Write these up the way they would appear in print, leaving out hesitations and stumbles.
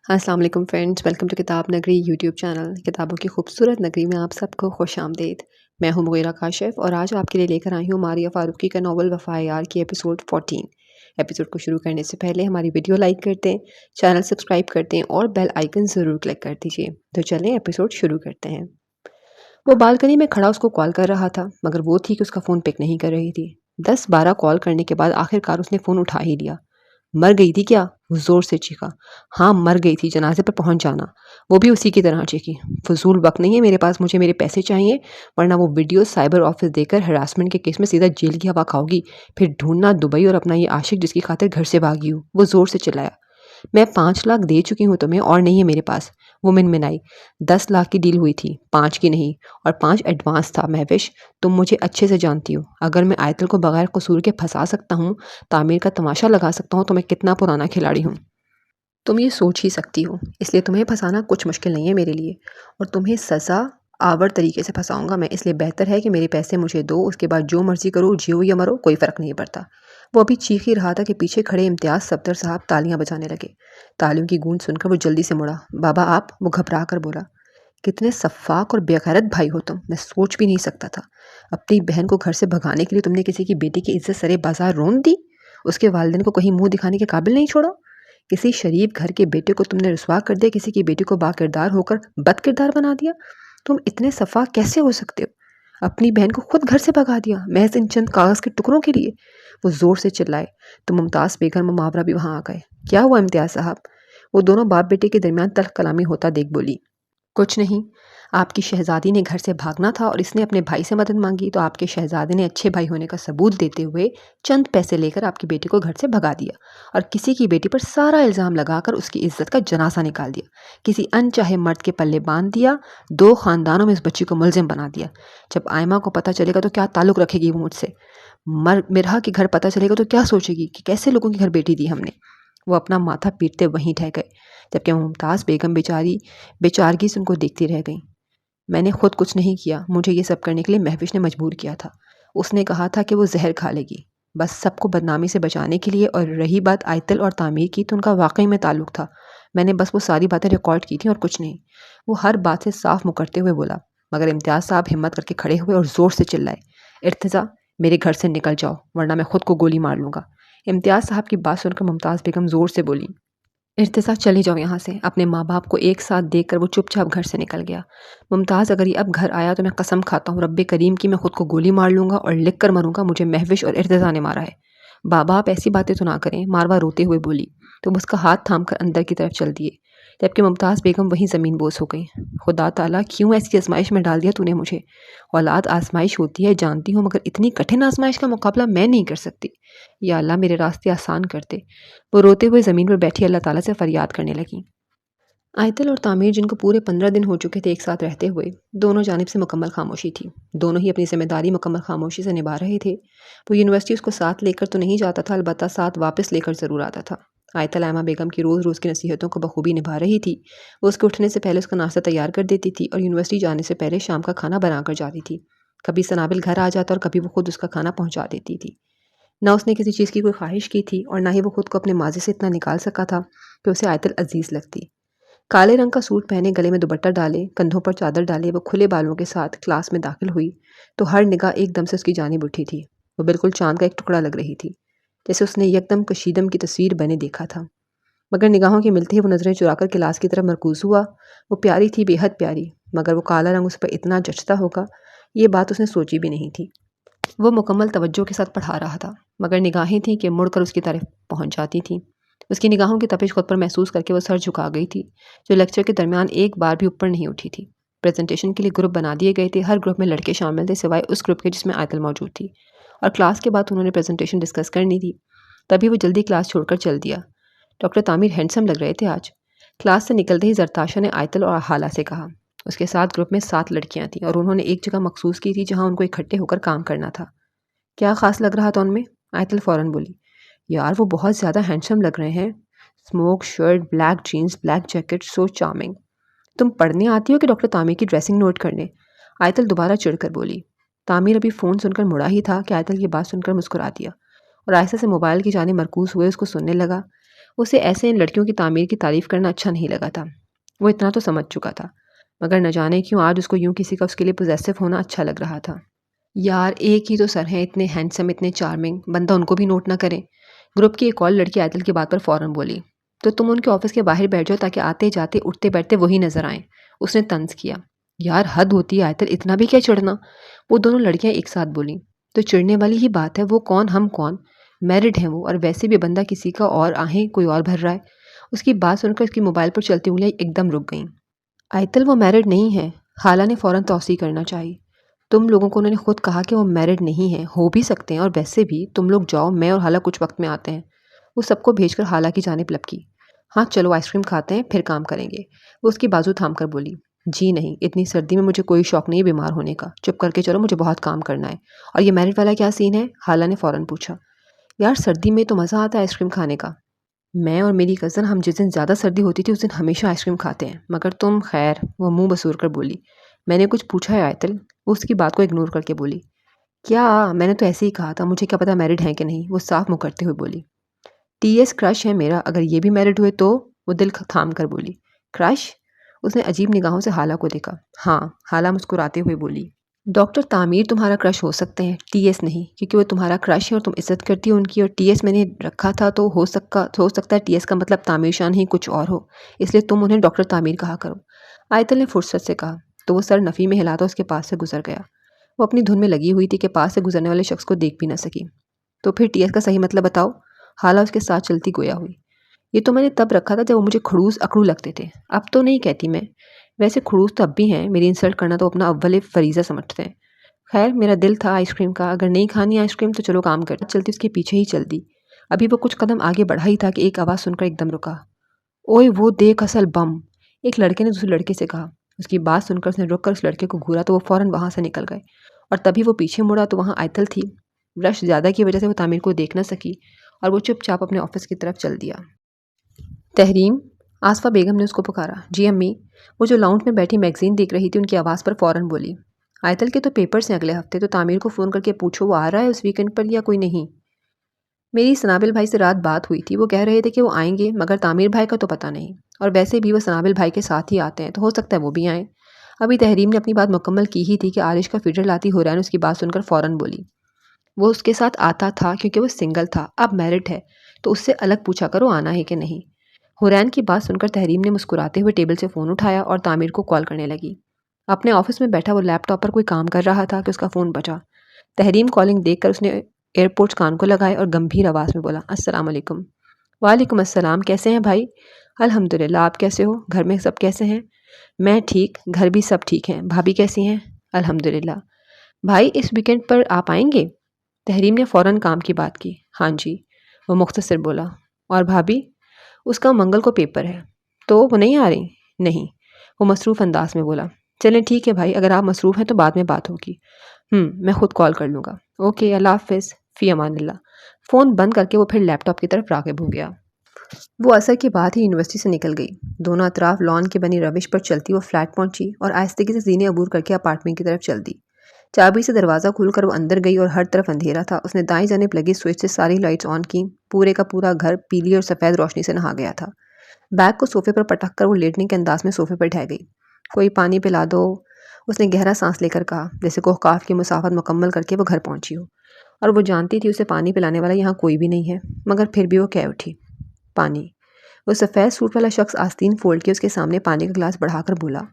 अस्सलाम वालेकुम friends, welcome to किताब नगरी यूट्यूब चैनल। किताबों की खूबसूरत नगरी में आप सबको खुश आमदीद। मैं हूं मुगीरा काशिफ और आज आपके लिए लेकर आई हूं मारिया फारूकी का नावल वफ़ा यार की एपिसोड 14। एपिसोड को शुरू करने से पहले हमारी वीडियो लाइक करते हैं, चैनल सब्सक्राइब करते हैं और बेल आइकन ज़रूर क्लिक कर दीजिए। तो चलें एपिसोड शुरू करते हैं। वो बालकनी में खड़ा उसको कॉल कर रहा था, मगर वो थी कि उसका फ़ोन पिक नहीं कर रही थी। 10-12 कॉल करने के बाद आखिरकार उसने फ़ोन उठा ही लिया। मर गई थी क्या? वो ज़ोर से चीखा। हाँ, मर गई थी, जनाजे पर पहुंच जाना। वो भी उसी की तरह चीखी। फजूल वक्त नहीं है मेरे पास, मुझे मेरे पैसे चाहिए, वरना वो वीडियो साइबर ऑफिस देकर हरासमेंट के केस में सीधा जेल की हवा खाओगी। फिर ढूंढना दुबई और अपना ये आशिक जिसकी खातिर घर से भागी हूँ। वो ज़ोर से चिल्लाया। मैं 5 लाख दे चुकी हूँ तुम्हें और नहीं है मेरे पास। वो मिनमिनाई। 10 लाख की डील हुई थी, 5 की नहीं। और 5 एडवांस था। महविश, तुम मुझे अच्छे से जानती हो। अगर मैं आयतल को बगैर कसूर के फंसा सकता हूँ, तामीर का तमाशा लगा सकता हूँ, तो मैं कितना पुराना खिलाड़ी हूँ तुम ये सोच ही सकती हो। इसलिए तुम्हें फंसाना कुछ मुश्किल नहीं है मेरे लिए। और तुम्हें सज़ा आवर तरीके से फंसाऊंगा मैं। इसलिए बेहतर है कि मेरे पैसे मुझे दो, उसके बाद जो मर्जी करो, जियो या मरो, कोई फ़र्क नहीं पड़ता। वो अभी चीख ही रहा था कि पीछे खड़े इम्तियाज़ सफदर साहब तालियां बजाने लगे। तालियों की गूंज सुनकर वो जल्दी से मुड़ा। बाबा आप? वो घबरा कर बोला। कितने सफ़ाक और बेगैरत भाई हो तुम, मैं सोच भी नहीं सकता था। अपनी बहन को घर से भगाने के लिए तुमने किसी की बेटी की इज्जत सरे बाजार रोन दी। उसके वालिदैन को कहीं मुंह दिखाने के काबिल नहीं छोड़ा। किसी शरीफ घर के बेटे को तुमने रुसवा कर दिया, किसी की बेटी को बाकिरदार होकर बद किरदार बना दिया। तुम इतने सफ़ा कैसे हो सकते हो? अपनी बहन को खुद घर से भगा दिया, महज इन चंद कागज़ के टुकड़ों के लिए। वो ज़ोर से चिल्लाए तो मुमताज़ बेगम और मुहावरा भी वहाँ आ गए। क्या हुआ इम्तियाज़ साहब? वो दोनों बाप बेटे के दरमियान तल्ख कलामी होता देख बोली। कुछ नहीं। आपकी शहज़ादी ने घर से भागना था और इसने अपने भाई से मदद मांगी, तो आपके शहज़ादे ने अच्छे भाई होने का सबूत देते हुए चंद पैसे लेकर आपकी बेटी को घर से भगा दिया और किसी की बेटी पर सारा इल्ज़ाम लगाकर उसकी इज्जत का जनासा निकाल दिया। किसी अनचाहे मर्द के पल्ले बांध दिया। 2 ख़ानदानों में इस बच्ची को मुलजिम बना दिया। जब आयमा को पता चलेगा तो क्या ताल्लुक़ रखेगी वो मुझसे? मिरहा के घर पता चलेगा तो क्या सोचेगी कि कैसे लोगों के घर बेटी दी हमने? वो अपना माथा पीटते वहीं ठह गए, जबकि मुमताज़ बेगम बेचारगी से उनको देखती रह गई। मैंने खुद कुछ नहीं किया, मुझे ये सब करने के लिए महविश ने मजबूर किया था। उसने कहा था कि वो जहर खा लेगी, बस सबको बदनामी से बचाने के लिए। और रही बात आयतल और तामीर की, तो उनका वाकई में ताल्लुक था। मैंने बस वो सारी बातें रिकॉर्ड की थी और कुछ नहीं। वो हर बात से साफ मुकरते हुए बोला। मगर इम्तियाज़ साहब हिम्मत करके खड़े हुए और ज़ोर से चिल्लाए, इर्तिज़ा, मेरे घर से निकल जाओ, वरना मैं खुद को गोली मार लूँगा। इम्तियाज़ साहब की बात सुनकर मुमताज़ बेगम ज़ोर से बोली, इर्तिज़ा चली जाओ यहाँ से। अपने माँ बाप को एक साथ देखकर वो चुपचाप घर से निकल गया। मुमताज़, अगर ये अब घर आया तो मैं कसम खाता हूँ रब्बे करीम की, मैं खुद को गोली मार लूँगा और लिख कर मरूंगा, मुझे महविश और इर्तिज़ा ने मारा है। बाबा आप ऐसी बातें तो ना करें, मारवा रोते हुए बोली। तो उसका हाथ थाम कर अंदर की तरफ चल दिए, जबकि मुमताज़ बेगम वहीं ज़मीन बोस हो गई। खुदा ताला, क्यों ऐसी आजमाइश में डाल दिया तूने मुझे? औलाद आजमाइश होती है जानती हूँ, मगर इतनी कठिन आजमाइश का मुकाबला मैं नहीं कर सकती। या अल्लाह मेरे रास्ते आसान कर दे। वो रोते हुए ज़मीन पर बैठी अल्लाह ताला से फ़रियाद करने लगी। आयतल और तामीर, जिनको पूरे 15 दिन हो चुके थे एक साथ रहते हुए, दोनों जानिब से मुकम्मल खामोशी थी। दोनों ही अपनी ज़िम्मेदारी मुकम्मल खामोशी से निभा रहे थे। वो यूनिवर्सिटी उसको साथ लेकर तो नहीं जाता था, अलबत्ता साथ वापस लेकर ज़रूर आता था। आयतल आयमा बेगम की रोज़ रोज़ की नसीहतों को बखूबी निभा रही थी। वो उसके उठने से पहले उसका नाश्ता तैयार कर देती थी और यूनिवर्सिटी जाने से पहले शाम का खाना बना कर जाती थी। कभी सनाबिल घर आ जाता और कभी वो खुद उसका खाना पहुँचा देती थी। ना उसने किसी चीज़ की कोई ख्वाहिश की थी और ना ही वो खुद को अपने माज़ी से इतना निकाल सका था कि उसे आयतल अजीज़ लगती। काले रंग का सूट पहने, गले में दुपट्टा डाले, कंधों पर चादर डाले, वो खुले बालों के साथ क्लास में दाखिल हुई तो हर निगाह एकदम से उसकी जानिब उठी थी। वो बिल्कुल चांद का एक टुकड़ा लग रही थी, जैसे उसने यकदम कशीदम की तस्वीर बने देखा था। मगर निगाहों के मिलते ही वो नज़रें चुराकर क्लास की तरफ मरकूज़ हुआ। वो प्यारी थी, बेहद प्यारी, मगर वो काला रंग उस पर इतना जचता होगा, ये बात उसने सोची भी नहीं थी। वो मुकम्मल तवज्जो के साथ पढ़ा रहा था, मगर निगाहें थीं कि मुड़कर उसकी तरफ पहुंच जाती थीं। उसकी निगाहों की तपिश खुद पर महसूस करके वो सर झुका गई थी, जो लेक्चर के दरमियान एक बार भी ऊपर नहीं उठी थी। प्रेजेंटेशन के लिए ग्रुप बना दिए गए थे। हर ग्रुप में लड़के शामिल थे, सिवाय उस ग्रुप के जिसमें आयतल मौजूद थी। और क्लास के बाद उन्होंने प्रेजेंटेशन डिस्कस करनी थी। तभी वो जल्दी क्लास छोड़कर चल दिया। डॉक्टर तामिर हैंडसम लग रहे थे आज। क्लास से निकलते ही जरताशा ने आयतल और हाला से कहा। उसके साथ ग्रुप में 7 लड़कियां थीं और उन्होंने एक जगह मखसूस की थी जहां उनको इकट्ठे होकर काम करना था। क्या ख़ास लग रहा था उनमें? आयतल फ़ौरन बोली, यार वो बहुत ज़्यादा हैंडसम लग रहे हैं। Smoke shirt, black jeans, black jacket, so charming. तुम पढ़ने आती हो कि डॉक्टर तामिर की ड्रेसिंग नोट करने? आयतल दोबारा चिढ़कर बोली। तामिर अभी फ़ोन सुनकर मुड़ा ही था कि आयतल की बात सुनकर मुस्कुरा दिया और आयशा से मोबाइल की जाने मरकूज़ हुए उसको सुनने लगा। उसे ऐसे इन लड़कियों की तामीर की तारीफ करना अच्छा नहीं लगा था। वो इतना तो समझ चुका था, मगर न जाने क्यों आज उसको यूं किसी का उसके लिए पोजेसिव होना अच्छा लग रहा था। यार एक ही तो सर हैं, इतने हैंडसम, इतने चार्मिंग, बंदा उनको भी नोट ना करे। ग्रुप की एक और लड़की आयतल की बात पर फौरन बोली, तो तुम उनके ऑफिस के बाहर बैठ जाओ ताकि आते जाते उठते बैठते वही नजर आए। उसने तंज किया। यार हद होती है आयतल, इतना भी क्या चिढ़ना। वो दोनों लड़कियां एक साथ बोली, तो चिढ़ने वाली ही बात है, वो कौन हम कौन, मैरिड हैं वो, और वैसे भी बंदा किसी का और आहें कोई और भर रहा है। उसकी बात सुनकर उसकी मोबाइल पर चलती उंगलियां एकदम रुक गईं। आयतल वो मैरिड नहीं है। हाला ने फौरन तौसी करना चाहिए। तुम लोगों को उन्होंने खुद कहा कि वो मैरिड नहीं है, हो भी सकते हैं, और वैसे भी तुम लोग जाओ, मैं और हाला कुछ वक्त में आते हैं। वो सबको भेजकर हाला की जानिब लपकी। हाँ चलो आइसक्रीम खाते हैं फिर काम करेंगे। वो उसकी बाजू थाम कर बोली, जी नहीं, इतनी सर्दी में मुझे कोई शौक नहीं है बीमार होने का, चुप करके चलो, मुझे बहुत काम करना है। और ये मैरिड वाला क्या सीन है, हाला ने फौरन पूछा। यार सर्दी में तो मज़ा आता है आइसक्रीम खाने का। मैं और मेरी कज़न हम जिस दिन ज़्यादा सर्दी होती थी उस दिन हमेशा आइसक्रीम खाते हैं, मगर तुम खैर। वो मुंह बसूर कर बोली, मैंने कुछ पूछा है आयतल। वो उसकी बात को इग्नोर करके बोली, क्या, मैंने तो ऐसे ही कहा था, मुझे क्या पता मैरिड है कि नहीं। वो साफ मुंह करते हुए बोली, टीएस क्रश है मेरा, अगर ये भी मैरिड हुए तो। वो दिल थाम कर बोली, क्रश। उसने अजीब निगाहों से हाला को देखा। हाँ, हाला मुस्कुराते हुए बोली, डॉक्टर तामीर तुम्हारा क्रश हो सकते हैं, टीएस नहीं, क्योंकि वो तुम्हारा क्रश है और तुम इज्जत करती हो उनकी, और टीएस मैंने रखा था तो हो सकता है टीएस का मतलब तामीर शान ही कुछ और हो, इसलिए तुम उन्हें डॉक्टर तामीर कहा करो। आयतल ने फुर्सत से कहा, तो वो सर नफ़ी में हिलाता उसके पास से गुजर गया। वो अपनी धुन में लगी हुई थी कि पास से गुजरने वाले शख्स को देख भी ना सकी। तो फिर टीएस का सही मतलब बताओ। हाला उसके साथ चलती गोया हुई। ये तो मैंने तब रखा था जब वो मुझे खड़ूस अकड़ू लगते थे, अब तो नहीं कहती मैं। वैसे खड़ूस तो अब भी हैं, मेरी इंसल्ट करना तो अपना अव्वल फरीज़ा समझते हैं। खैर मेरा दिल था आइसक्रीम का, अगर नहीं खानी आइसक्रीम तो चलो काम कर। चलती उसके पीछे ही चल दी। अभी वो कुछ कदम आगे बढ़ा ही था कि एक आवाज़ सुनकर एकदम रुका। ओए वो देख असल बम, एक लड़के ने दूसरे लड़के से कहा। उसकी बात सुनकर उसने रुक कर उस लड़के को घूरा तो वो फ़ौरन वहाँ से निकल गए, और तभी वो पीछे मुड़ा तो वहाँ आयतल थी। रश ज़्यादा की वजह से वो तामिर को देख न सकी और वो चुपचाप अपने ऑफिस की तरफ चल दिया। तहरीम, आसफा बेगम ने उसको पुकारा। जी अम्मी। वो जो लाउंज में बैठी मैगजीन देख रही थी उनकी आवाज़ पर फ़ौरन बोली, आयतल के तो पेपर्स हैं अगले हफ्ते, तो तामिर को फ़ोन करके पूछो वो आ रहा है उस वीकेंड पर या कोई नहीं। मेरी सनाबिल भाई से रात बात हुई थी, वो कह रहे थे कि वो आएंगे, मगर तामिर भाई का तो पता नहीं, और वैसे भी वो सनाबिल भाई के साथ ही आते हैं तो हो सकता है वो भी आएँ। अभी तहरीम ने अपनी बात मुकम्मल की ही थी कि आरिश का फीडर लाती हुरैन उसकी बात सुनकर फ़ौरन बोली, वो उसके साथ आता था क्योंकि वो सिंगल था, अब मैरिड है तो उससे अलग पूछा करो आना है कि नहीं। हुरैन की बात सुनकर तहरीम ने मुस्कुराते हुए टेबल से फ़ोन उठाया और तामिर को कॉल करने लगी। अपने ऑफिस में बैठा वो लैपटॉप पर कोई काम कर रहा था कि उसका फ़ोन बजा। तहरीम कॉलिंग देखकर उसने एयरपोर्ट्स कान को लगाए और गंभीर आवाज़ में बोला, अस्सलाम वालेकुम। वालेकुम अस्सलाम, कैसे हैं भाई? अल्हम्दुलिल्लाह, आप कैसे हो? घर में सब कैसे हैं? मैं ठीक, घर भी सब ठीक हैं। भाभी कैसी हैं? अल्हम्दुलिल्लाह। भाई इस वीकेंड पर आप आएंगे? तहरीम ने फ़ौरन काम की बात की। हाँ जी, वो मुख्तसर बोला। और भाभी? उसका मंगल को पेपर है, तो वो नहीं आ रही? नहीं, वो मसरूफ़ अंदाज में बोला। चलें ठीक है भाई, अगर आप मसरूफ़ हैं तो बाद में बात होगी। मैं खुद कॉल कर लूँगा। ओके, अल्लाह हाफ़िज़, फ़ी अमानिल्लाह। फ़ोन बंद करके वो फिर लैपटॉप की तरफ राग़िब हो गया। वो असर के बाद ही यूनिवर्सिटी से निकल गई। दोनों अतराफ लॉन की बनी रविश पर चलती वो फ्लैट पहुंची और आहिस्तगी से जीने अबूर करके अपार्टमेंट की तरफ चल दी। चाबी से दरवाज़ा खोलकर वो अंदर गई और हर तरफ अंधेरा था। उसने दाईं जानिब लगी स्विच से सारी लाइट्स ऑन की। पूरे का पूरा घर पीली और सफ़ेद रोशनी से नहा गया था। बैग को सोफे पर पटक कर वो लेटने के अंदाज में सोफे पर ढह गई। कोई पानी पिला दो, उसने गहरा सांस लेकर कहा, जैसे कोहकाफ की मुसाफत मुकम्मल करके वो घर पहुंची हो। और वो जानती थी उसे पानी पिलाने वाला यहाँ कोई भी नहीं है, मगर फिर भी वो कह उठी, पानी। वो सफ़ेद सूट वाला शख्स आस्तीन फोल्ड के उसके सामने पानी का गिलास बढ़ाकर बोला।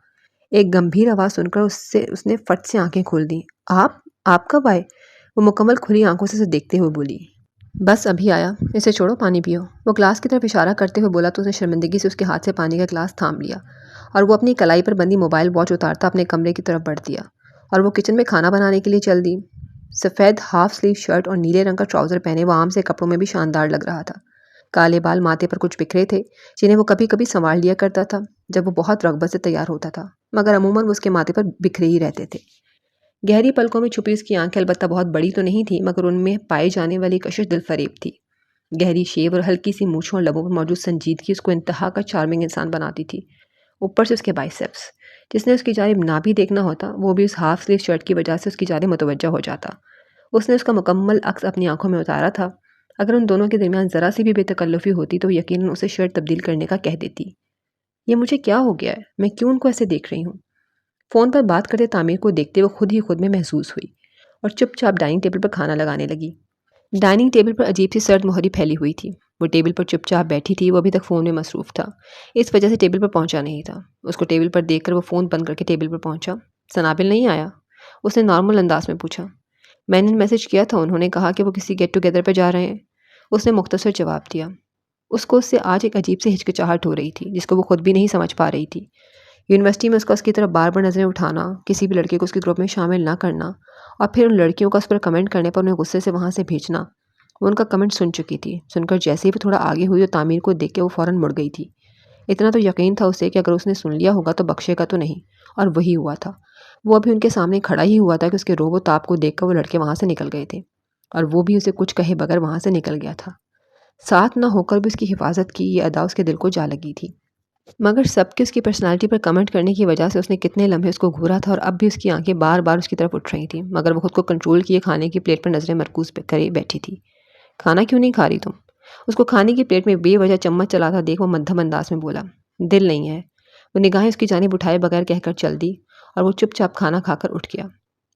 एक गंभीर आवाज़ सुनकर उसने फट से आंखें खोल दी। आप कब आए? वो मुकम्मल खुली आंखों से उसे देखते हुए बोली, बस अभी आया, इसे छोड़ो, पानी पियो। वो ग्लास की तरफ इशारा करते हुए बोला तो उसने शर्मिंदगी से उसके हाथ से पानी का गिलास थाम लिया और वो अपनी कलाई पर बंदी मोबाइल वॉच उतारता अपने कमरे की तरफ बढ़ दिया और वो किचन में खाना बनाने के लिए चल दी। सफ़ेद हाफ स्लीव शर्ट और नीले रंग का ट्राउज़र पहने वो आम से कपड़ों में भी शानदार लग रहा था। काले बाल माथे पर कुछ बिखरे थे जिन्हें वो कभी कभी संवार लिया करता था जब वो बहुत रग़बत से तैयार होता था, मगर अमूमन वो उसके माथे पर बिखरे ही रहते थे। गहरी पलकों में छुपी उसकी आंखें अलबत्ता बहुत बड़ी तो नहीं थी, मगर उनमें पाई जाने वाली कशिश दिलफरेब थी। गहरी शेव और हल्की सी मूछों और लबों पर मौजूद संजीदगी उसको इंतहा का चार्मिंग इंसान बनाती थी। ऊपर से उसके बाइसेप्स, जिसने उसकी जानिब ना भी देखना होता वो भी उस हाफ स्लीव शर्ट की वजह से उसकी जानिब मुतवज्जा हो जाता। उसने उसका मुकम्मल अक्स अपनी आंखों में उतारा था अगर उन दोनों के दरमियान ज़रा सी भी बेतकल्लुफ़ी होती तो यकीनन उसे शर्ट तब्दील करने का कह देती। ये मुझे क्या हो गया है? मैं क्यों उनको ऐसे देख रही हूँ? फ़ोन पर बात करते तामीर को देखते वो खुद ही खुद में महसूस हुई और चुपचाप डाइनिंग टेबल पर खाना लगाने लगी। डाइनिंग टेबल पर अजीब सी सर्द मोहरी फैली हुई थी। वो टेबल पर चुपचाप बैठी थी, वो अभी तक फ़ोन में मसरूफ़ था। इस वजह से टेबल पर पहुंचा नहीं था। उसको टेबल पर देखकर वो फ़ोन बंद करके टेबल पर पहुंचा। सनाबिल नहीं आया? उसने नॉर्मल अंदाज में पूछा। मैंने मैसेज किया था, उन्होंने कहा कि वो किसी गेट टुगेदर पर जा रहे हैं। उसने मुख्तसर जवाब दिया। उसको उससे आज एक अजीब सी हिचकिचाहट हो रही थी, जिसको वो खुद भी नहीं समझ पा रही थी। यूनिवर्सिटी में उसकी तरफ बार बार नज़रें उठाना, किसी भी लड़के को उसके ग्रुप में शामिल ना करना और फिर उन लड़कियों का उस पर कमेंट करने पर उन्हें गुस्से से वहाँ से भेजना। वो उनका कमेंट सुन चुकी थी। सुनकर जैसे ही वो थोड़ा आगे हुई तो तामीर को देख के वो फ़ौरन मुड़ गई थी। इतना तो यकीन था उसे कि अगर उसने सुन लिया होगा तो बख्शेगा तो नहीं, और वही हुआ था। वो अभी उनके सामने खड़ा ही हुआ था कि उसके रोबो ताप को देखकर वो लड़के वहाँ से निकल गए थे, और वो भी उसे कुछ कहे बगैर वहाँ से निकल गया था। साथ ना होकर भी उसकी हिफाजत की ये अदा उसके दिल को जा लगी थी। मगर सबकी उसकी पर्सनालिटी पर कमेंट करने की वजह से उसने कितने लम्हे उसको घूरा था, और अब भी उसकी आंखें बार बार उसकी तरफ उठ रही थीं, मगर वो खुद को कंट्रोल किए खाने की प्लेट पर नज़रें मरकूज करे बैठी थी। खाना क्यों नहीं खा रही तुम? उसको खाने की प्लेट में बेवजह चम्मच चलाता देख वो मध्यम अंदाज में बोला। दिल नहीं है। वो निगाहें उसकी जानिब उठाए बगैर कहकर चल दी, और वो चुपचाप खाना खाकर उठ गया।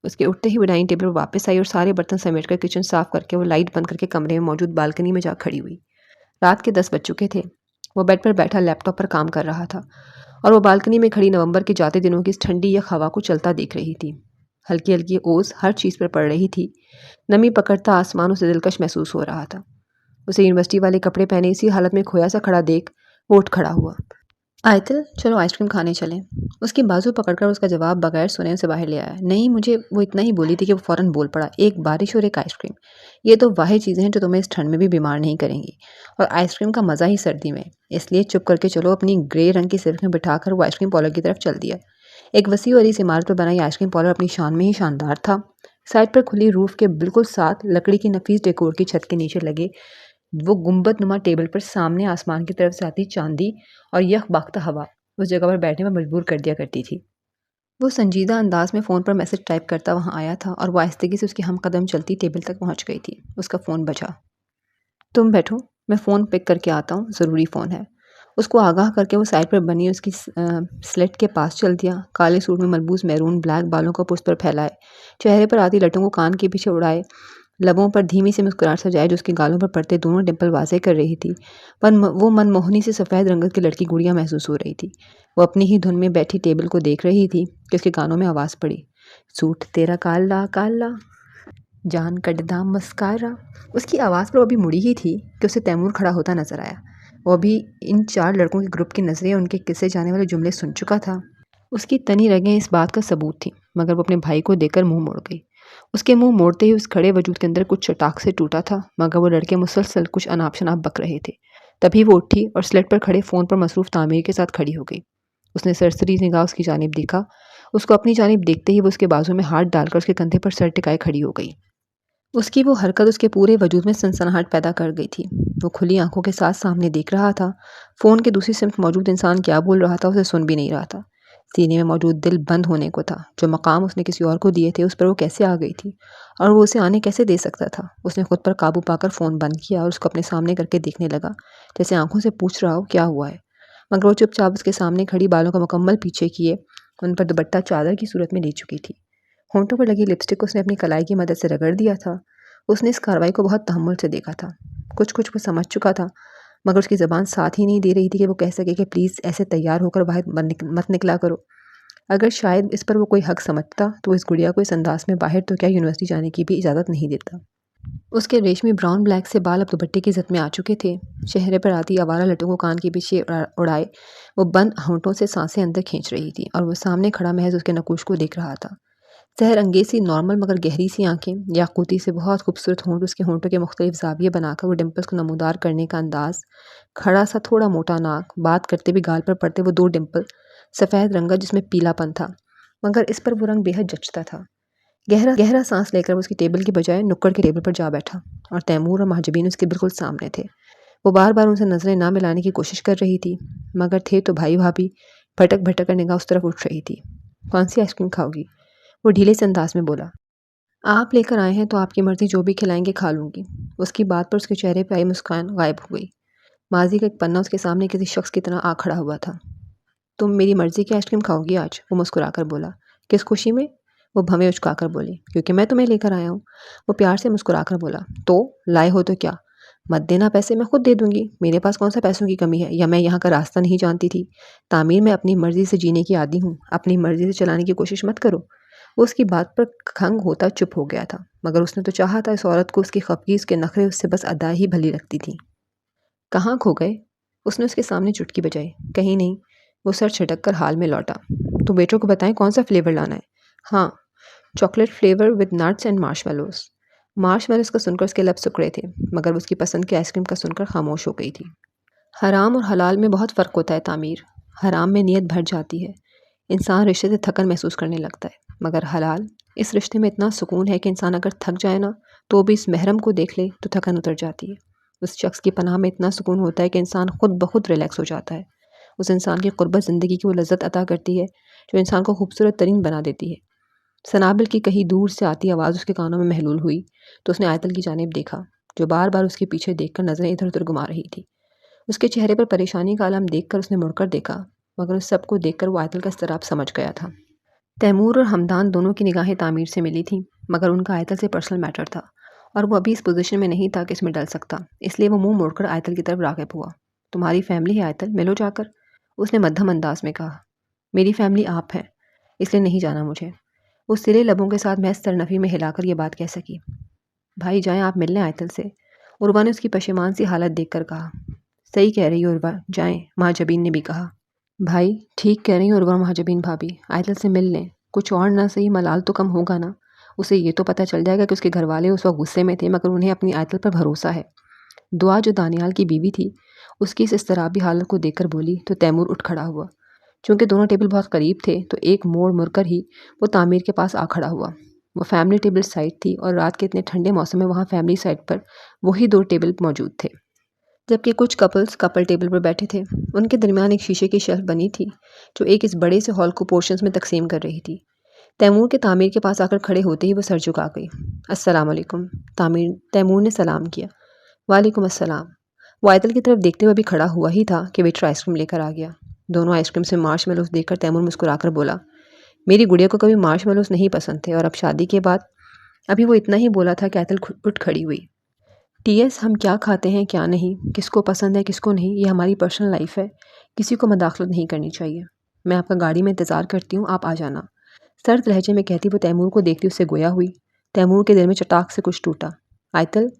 उसके उठते ही वो डाइनिंग टेबल पर वापस आई और सारे बर्तन समेट कर किचन साफ करके वो लाइट बंद करके कमरे में मौजूद बालकनी में जा खड़ी हुई। रात के 10 बज चुके थे। वो बेड पर बैठा लैपटॉप पर काम कर रहा था, और वो बालकनी में खड़ी नवंबर के जाते दिनों की इस ठंडी यख हवा को चलता देख रही थी। हल्की हल्की ओस हर चीज़ पर पड़ रही थी। नमी पकड़ता आसमान उसे दिलकश महसूस हो रहा था। उसे यूनिवर्सिटी वाले कपड़े पहने इसी हालत में खोया सा खड़ा देख वो उठ खड़ा हुआ। आयतिल, चलो आइसक्रीम खाने चलें। उसकी बाजू पकड़कर उसका जवाब बगैर सुने उसे बाहर ले आया। नहीं, मुझे वो इतना ही बोली थी कि वो फ़ौरन बोल पड़ा। एक बारिश और एक आइसक्रीम, ये तो वाहिद चीज़ें हैं जो तुम्हें इस ठंड में भी बीमार नहीं करेंगी, और आइसक्रीम का मज़ा ही सर्दी में। इसलिए चुप करके चलो। अपनी ग्रे रंग की सिल्क में बिठाकर वो आइसक्रीम पार्लर की तरफ चल दिया। एक वसी और इस इमारत पर बनाई आइसक्रीम पार्लर अपनी शान में ही शानदार था। साइड पर खुली रूफ के बिल्कुल साथ लकड़ी की नफीस डेकोर की छत के नीचे लगे वो गुंबद नुमा टेबल पर सामने आसमान की तरफ से आती चांदी और यख बाख्ता हवा उस जगह पर बैठने में मजबूर कर दिया करती थी। वो संजीदा अंदाज में फ़ोन पर मैसेज टाइप करता वहाँ आया था, और वो आहिस्तगी से उसकी हम कदम चलती टेबल तक पहुँच गई थी। उसका फ़ोन बजा। तुम बैठो, मैं फ़ोन पिक करके आता हूँ, ज़रूरी फ़ोन है। उसको आगाह करके वो साइड पर बनी उसकी स्लेट के पास चल दिया। काले सूट में मलबूस मैरून ब्लैक बालों को पुष्ट पर फैलाए, चेहरे पर आती लटों को कान के पीछे उड़ाए, लबों पर धीमी सी मुस्कुराहट सजाए जो उसके गालों पर पड़ते दोनों डिंपल वाज़ेह कर रही थी। वो मनमोहनी से सफ़ेद रंगत की लड़की गुड़िया महसूस हो रही थी। वो अपनी ही धुन में बैठी टेबल को देख रही थी कि उसके कानों में आवाज़ पड़ी। सूट तेरा काला काला, जान कटदा मस्कारा। उसकी आवाज़ पर वो अभी मुड़ी ही थी कि उसे तैमूर खड़ा होता नजर आया। वो अभी इन 4 लड़कों के ग्रुप की नज़रें उनके किस्से जाने वाले जुमले सुन चुका था। उसकी तनी रगें इस बात का सबूत थी, मगर वो अपने भाई को देखकर मुंह मोड़ गई। उसके मुंह मोड़ते ही उस खड़े वजूद के अंदर कुछ चटाक से टूटा था, मगर वो लड़के मुसलसल कुछ अनाप शनाप बक रहे थे। तभी वो उठी और स्लेट पर खड़े फ़ोन पर मसरूफ़ तामीर के साथ खड़ी हो गई। उसने सरसरी निगाह उसकी जानिब देखा। उसको अपनी जानिब देखते ही वो उसके बाजू में हाथ डालकर उसके कंधे पर सर टिकाए खड़ी हो गई। उसकी वो हरकत उसके पूरे वजूद में सनसनाहट पैदा कर गई थी। वो खुली आंखों के साथ सामने देख रहा था। फ़ोन के दूसरी सिमत मौजूद इंसान क्या बोल रहा था उसे सुन भी नहीं रहा था। सीने में मौजूद दिल बंद होने को था। जो मकाम उसने किसी और को दिए थे उस पर वो कैसे आ गई थी, और वो उसे आने कैसे दे सकता था। उसने खुद पर काबू पाकर फ़ोन बंद किया और उसको अपने सामने करके देखने लगा, जैसे आंखों से पूछ रहा हो क्या हुआ है। मगर वो चुपचाप उसके सामने खड़ी बालों का मुकम्मल पीछे किए उन पर दुपट्टा चादर की सूरत में ले चुकी थी। होंठों पर लगी लिपस्टिक उसने अपनी कलाई की मदद से रगड़ दिया था। उसने इस कार्रवाई को बहुत तहम्मुल से देखा था। कुछ कुछ वो समझ चुका था, मगर उसकी ज़बान साथ ही नहीं दे रही थी कि वो कह सके कि प्लीज़ ऐसे तैयार होकर बाहर मत निकला करो। अगर शायद इस पर वो कोई हक समझता तो इस गुड़िया को इस अंदाज में बाहर तो क्या यूनिवर्सिटी जाने की भी इजाज़त नहीं देता। उसके रेशमी ब्राउन ब्लैक से बाल अब दुपट्टे की ज़द में आ चुके थे। चेहरे पर आती आवारा लटों को कान के पीछे उड़ाए वो बंद होंठों से सांसें अंदर खींच रही थी, और वो सामने खड़ा महज उसके नकूश को देख रहा था। सहर अंगेज़ नॉर्मल मगर गहरी सी आंखें, याकूती से बहुत खूबसूरत होंठ, उसके होंठों के मुख्तलिफ ज़ाविये बनाकर वो डिम्पल्स को नमूदार करने का अंदाज़, खड़ा सा थोड़ा मोटा नाक, बात करते भी गाल पर पड़ते वो 2 डिम्पल, सफ़ेद रंगा जिसमें पीलापन था, मगर इस पर वो रंग बेहद जचता था। गहरा गहरा सांस लेकर वो उसकी टेबल की बजाय नुक्कड़ के टेबल पर जा बैठा, और तैमूर और महजबीन उसके बिल्कुल सामने थे। वो बार बार उनसे नज़रें ना मिलाने की कोशिश कर रही थी, मगर थे तो भाई भाभी। भटक भटक कर निगाह उस तरफ उठ रही थी। कौन सी आइसक्रीम खाओगी? वो ढीले से अंदाज में बोला। आप लेकर आए हैं तो आपकी मर्ज़ी, जो भी खिलाएँगे खा लूँगी। उसकी बात पर उसके चेहरे पे आई मुस्कान गायब हो गई। माज़ी का एक पन्ना उसके सामने किसी शख्स की तरह आ खड़ा हुआ था। तुम मेरी मर्ज़ी की आइसक्रीम खाओगी आज? वो मुस्कुराकर बोला। किस खुशी में? वो भवें उचकाकर बोली। क्योंकि मैं तुम्हें लेकर आया हूँ। वो प्यार से मुस्कुराकर बोला। तो लाए हो तो क्या? मत देना पैसे, मैं खुद दे दूंगी। मेरे पास कौन सा पैसों की कमी है? या मैं यहाँ का रास्ता नहीं जानती थी? तामीर में अपनी मर्जी से जीने की आदी हूँ, अपनी मर्जी से चलाने की कोशिश मत करो। वो उसकी बात पर खंग होता चुप हो गया था, मगर उसने तो चाहा था इस औरत को उसकी खफगी, उसके नखरे उससे बस अदा ही भली लगती थी। कहाँ खो गए? उसने उसके सामने चुटकी बजाई। कहीं नहीं। वो सर छिटक कर हाल में लौटा। तो वेटर को बताएं कौन सा फ्लेवर लाना है। हाँ, chocolate flavour with nuts and marshmallows. Marshmallows का सुनकर उसके लब सिकुड़े थे, मगर उसकी पसंद की आइसक्रीम का सुनकर खामोश हो गई थी। हराम और हलाल में बहुत फ़र्क होता है तामीर। हराम में नीयत भर जाती है, इंसान रिश्ते से थकन महसूस करने लगता है। मगर हलाल, इस रिश्ते में इतना सुकून है कि इंसान अगर थक जाए ना, तो भी इस महरम को देख ले तो थकन उतर जाती है। उस शख्स की पनाह में इतना सुकून होता है कि इंसान खुद ब खुद रिलैक्स हो जाता है। उस इंसान की क़ुर्बत ज़िंदगी की वो लज़्ज़त अता करती है जो इंसान को खूबसूरत तरीन बना देती है। सनाबिल की कहीं दूर से आती आवाज़ उसके कानों में महलूल हुई, तो उसने आयतल की जानिब देखा, जो बार बार उसके पीछे देखकर नज़रें इधर उधर घुमा रही थी। उसके चेहरे पर परेशानी का आलम देखकर उसने मुड़कर देखा, मगर उस सब को देखकर वो आयतल का इस्तराब समझ गया था। तैमूर और हमदान दोनों की निगाहें तामीर से मिली थीं, मगर उनका आयतल से पर्सनल मैटर था और वो अभी इस पोजीशन में नहीं था कि इसमें डल सकता। इसलिए वो मुंह मोड़कर आयतल की तरफ राग़िब हुआ। तुम्हारी फैमिली है आयतल, मिलो जाकर, उसने मध्यम अंदाज में कहा। मेरी फैमिली आप हैं, इसलिए नहीं जाना मुझे। वो सिरे लबों के साथ महज सरनफी में हिलाकर ये बात कह सकी। भाई जाएं आप मिलने आयतल से, उर्वा ने उसकी पशेमान सी हालत देखकर कहा। सही कह रही हो उर्वा, जाएं, महाजबीन ने भी कहा। भाई ठीक कह रही हो उर्वा महाजबीन भाभी, आयतल से मिल लें, कुछ और ना सही मलाल तो कम होगा ना। उसे ये तो पता चल जाएगा कि उसके घर वाले उस वक्त गुस्से में थे, मगर उन्हें अपनी आयतल पर भरोसा है। दुआ जो दानियाल की बीवी थी, उसकी इस इस्तराबी हालत को देखकर बोली तो तैमूर उठ खड़ा हुआ। चूँकि दोनों टेबल बहुत करीब थे, तो एक मोड़ मुड़कर ही वो तामीर के पास आ खड़ा हुआ। वो फैमिली टेबल साइड थी और रात के इतने ठंडे मौसम में वहाँ फैमिली साइड पर वही 2 टेबल मौजूद थे, जबकि कुछ कपल्स कपल टेबल पर बैठे थे। उनके दरमियान एक शीशे की शेल्फ बनी थी, जो एक इस बड़े से हॉल को पोर्शंस में तकसीम कर रही थी। तैमूर के तामीर के पास आकर खड़े होते ही वो सर झुका गई। अस्सलाम वालेकुम। तैमूर ने सलाम किया। वालेकुम अस्सलाम। वो आयतल की तरफ देखते हुए भी खड़ा हुआ ही था कि वेटर आइसक्रीम लेकर आ गया। दोनों आइसक्रीम से मार्शमेलोस देखकर तैमूर मुस्कुराकर बोला, मेरी गुड़िया को कभी मार्शमेलोस नहीं पसंद थे और अब शादी के बाद। अभी वो इतना ही बोला था कि आयतल उठ खड़ी हुई। टीएस, हम क्या खाते हैं क्या नहीं, किसको पसंद है किसको नहीं, ये हमारी पर्सनल लाइफ है, किसी को मदाखलत नहीं करनी चाहिए। मैं आपका गाड़ी में इंतज़ार करती हूँ, आप आ जाना। सर्द लहजे में कहती वो तैमूर को देखती उससे गोया हुई। तैमूर के दिल में चटाक से कुछ टूटा। आयतल,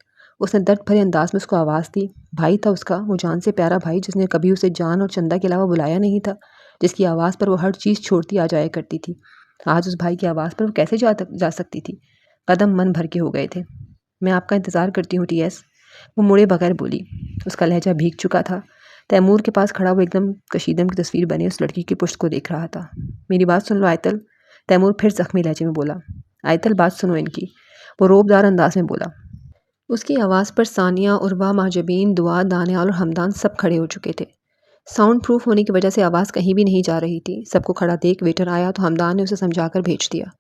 उसने दर्द भरे अंदाज में उसको आवाज़ दी। भाई था उसका, वो जान से प्यारा भाई, जिसने कभी उसे जान और चंदा के अलावा बुलाया नहीं था, जिसकी आवाज़ पर वो हर चीज़ छोड़ती आ जाया करती थी। आज उस भाई की आवाज़ पर वो कैसे जा सकती थी। कदम मन भर के हो गए थे। मैं आपका इंतज़ार करती हूँ टीएस, वो मुड़े बगैर बोली। उसका लहजा भीग चुका था। तैमूर के पास खड़ा वो एकदम कशीदम की तस्वीर बने उस लड़की की पुश्त को देख रहा था। मेरी बात सुन लो आयतल, तैमूर फिर जख्मी लहजे में बोला। आयतल, बात सुनो इनकी, वो रोबदार अंदाज में बोला। उसकी आवाज़ पर सानिया, उर्वा, माजबीन, दुआ, दानियाल और हमदान सब खड़े हो चुके थे। साउंड प्रूफ होने की वजह से आवाज़ कहीं भी नहीं जा रही थी। सबको खड़ा देख वेटर आया तो हमदान ने उसे समझाकर भेज दिया।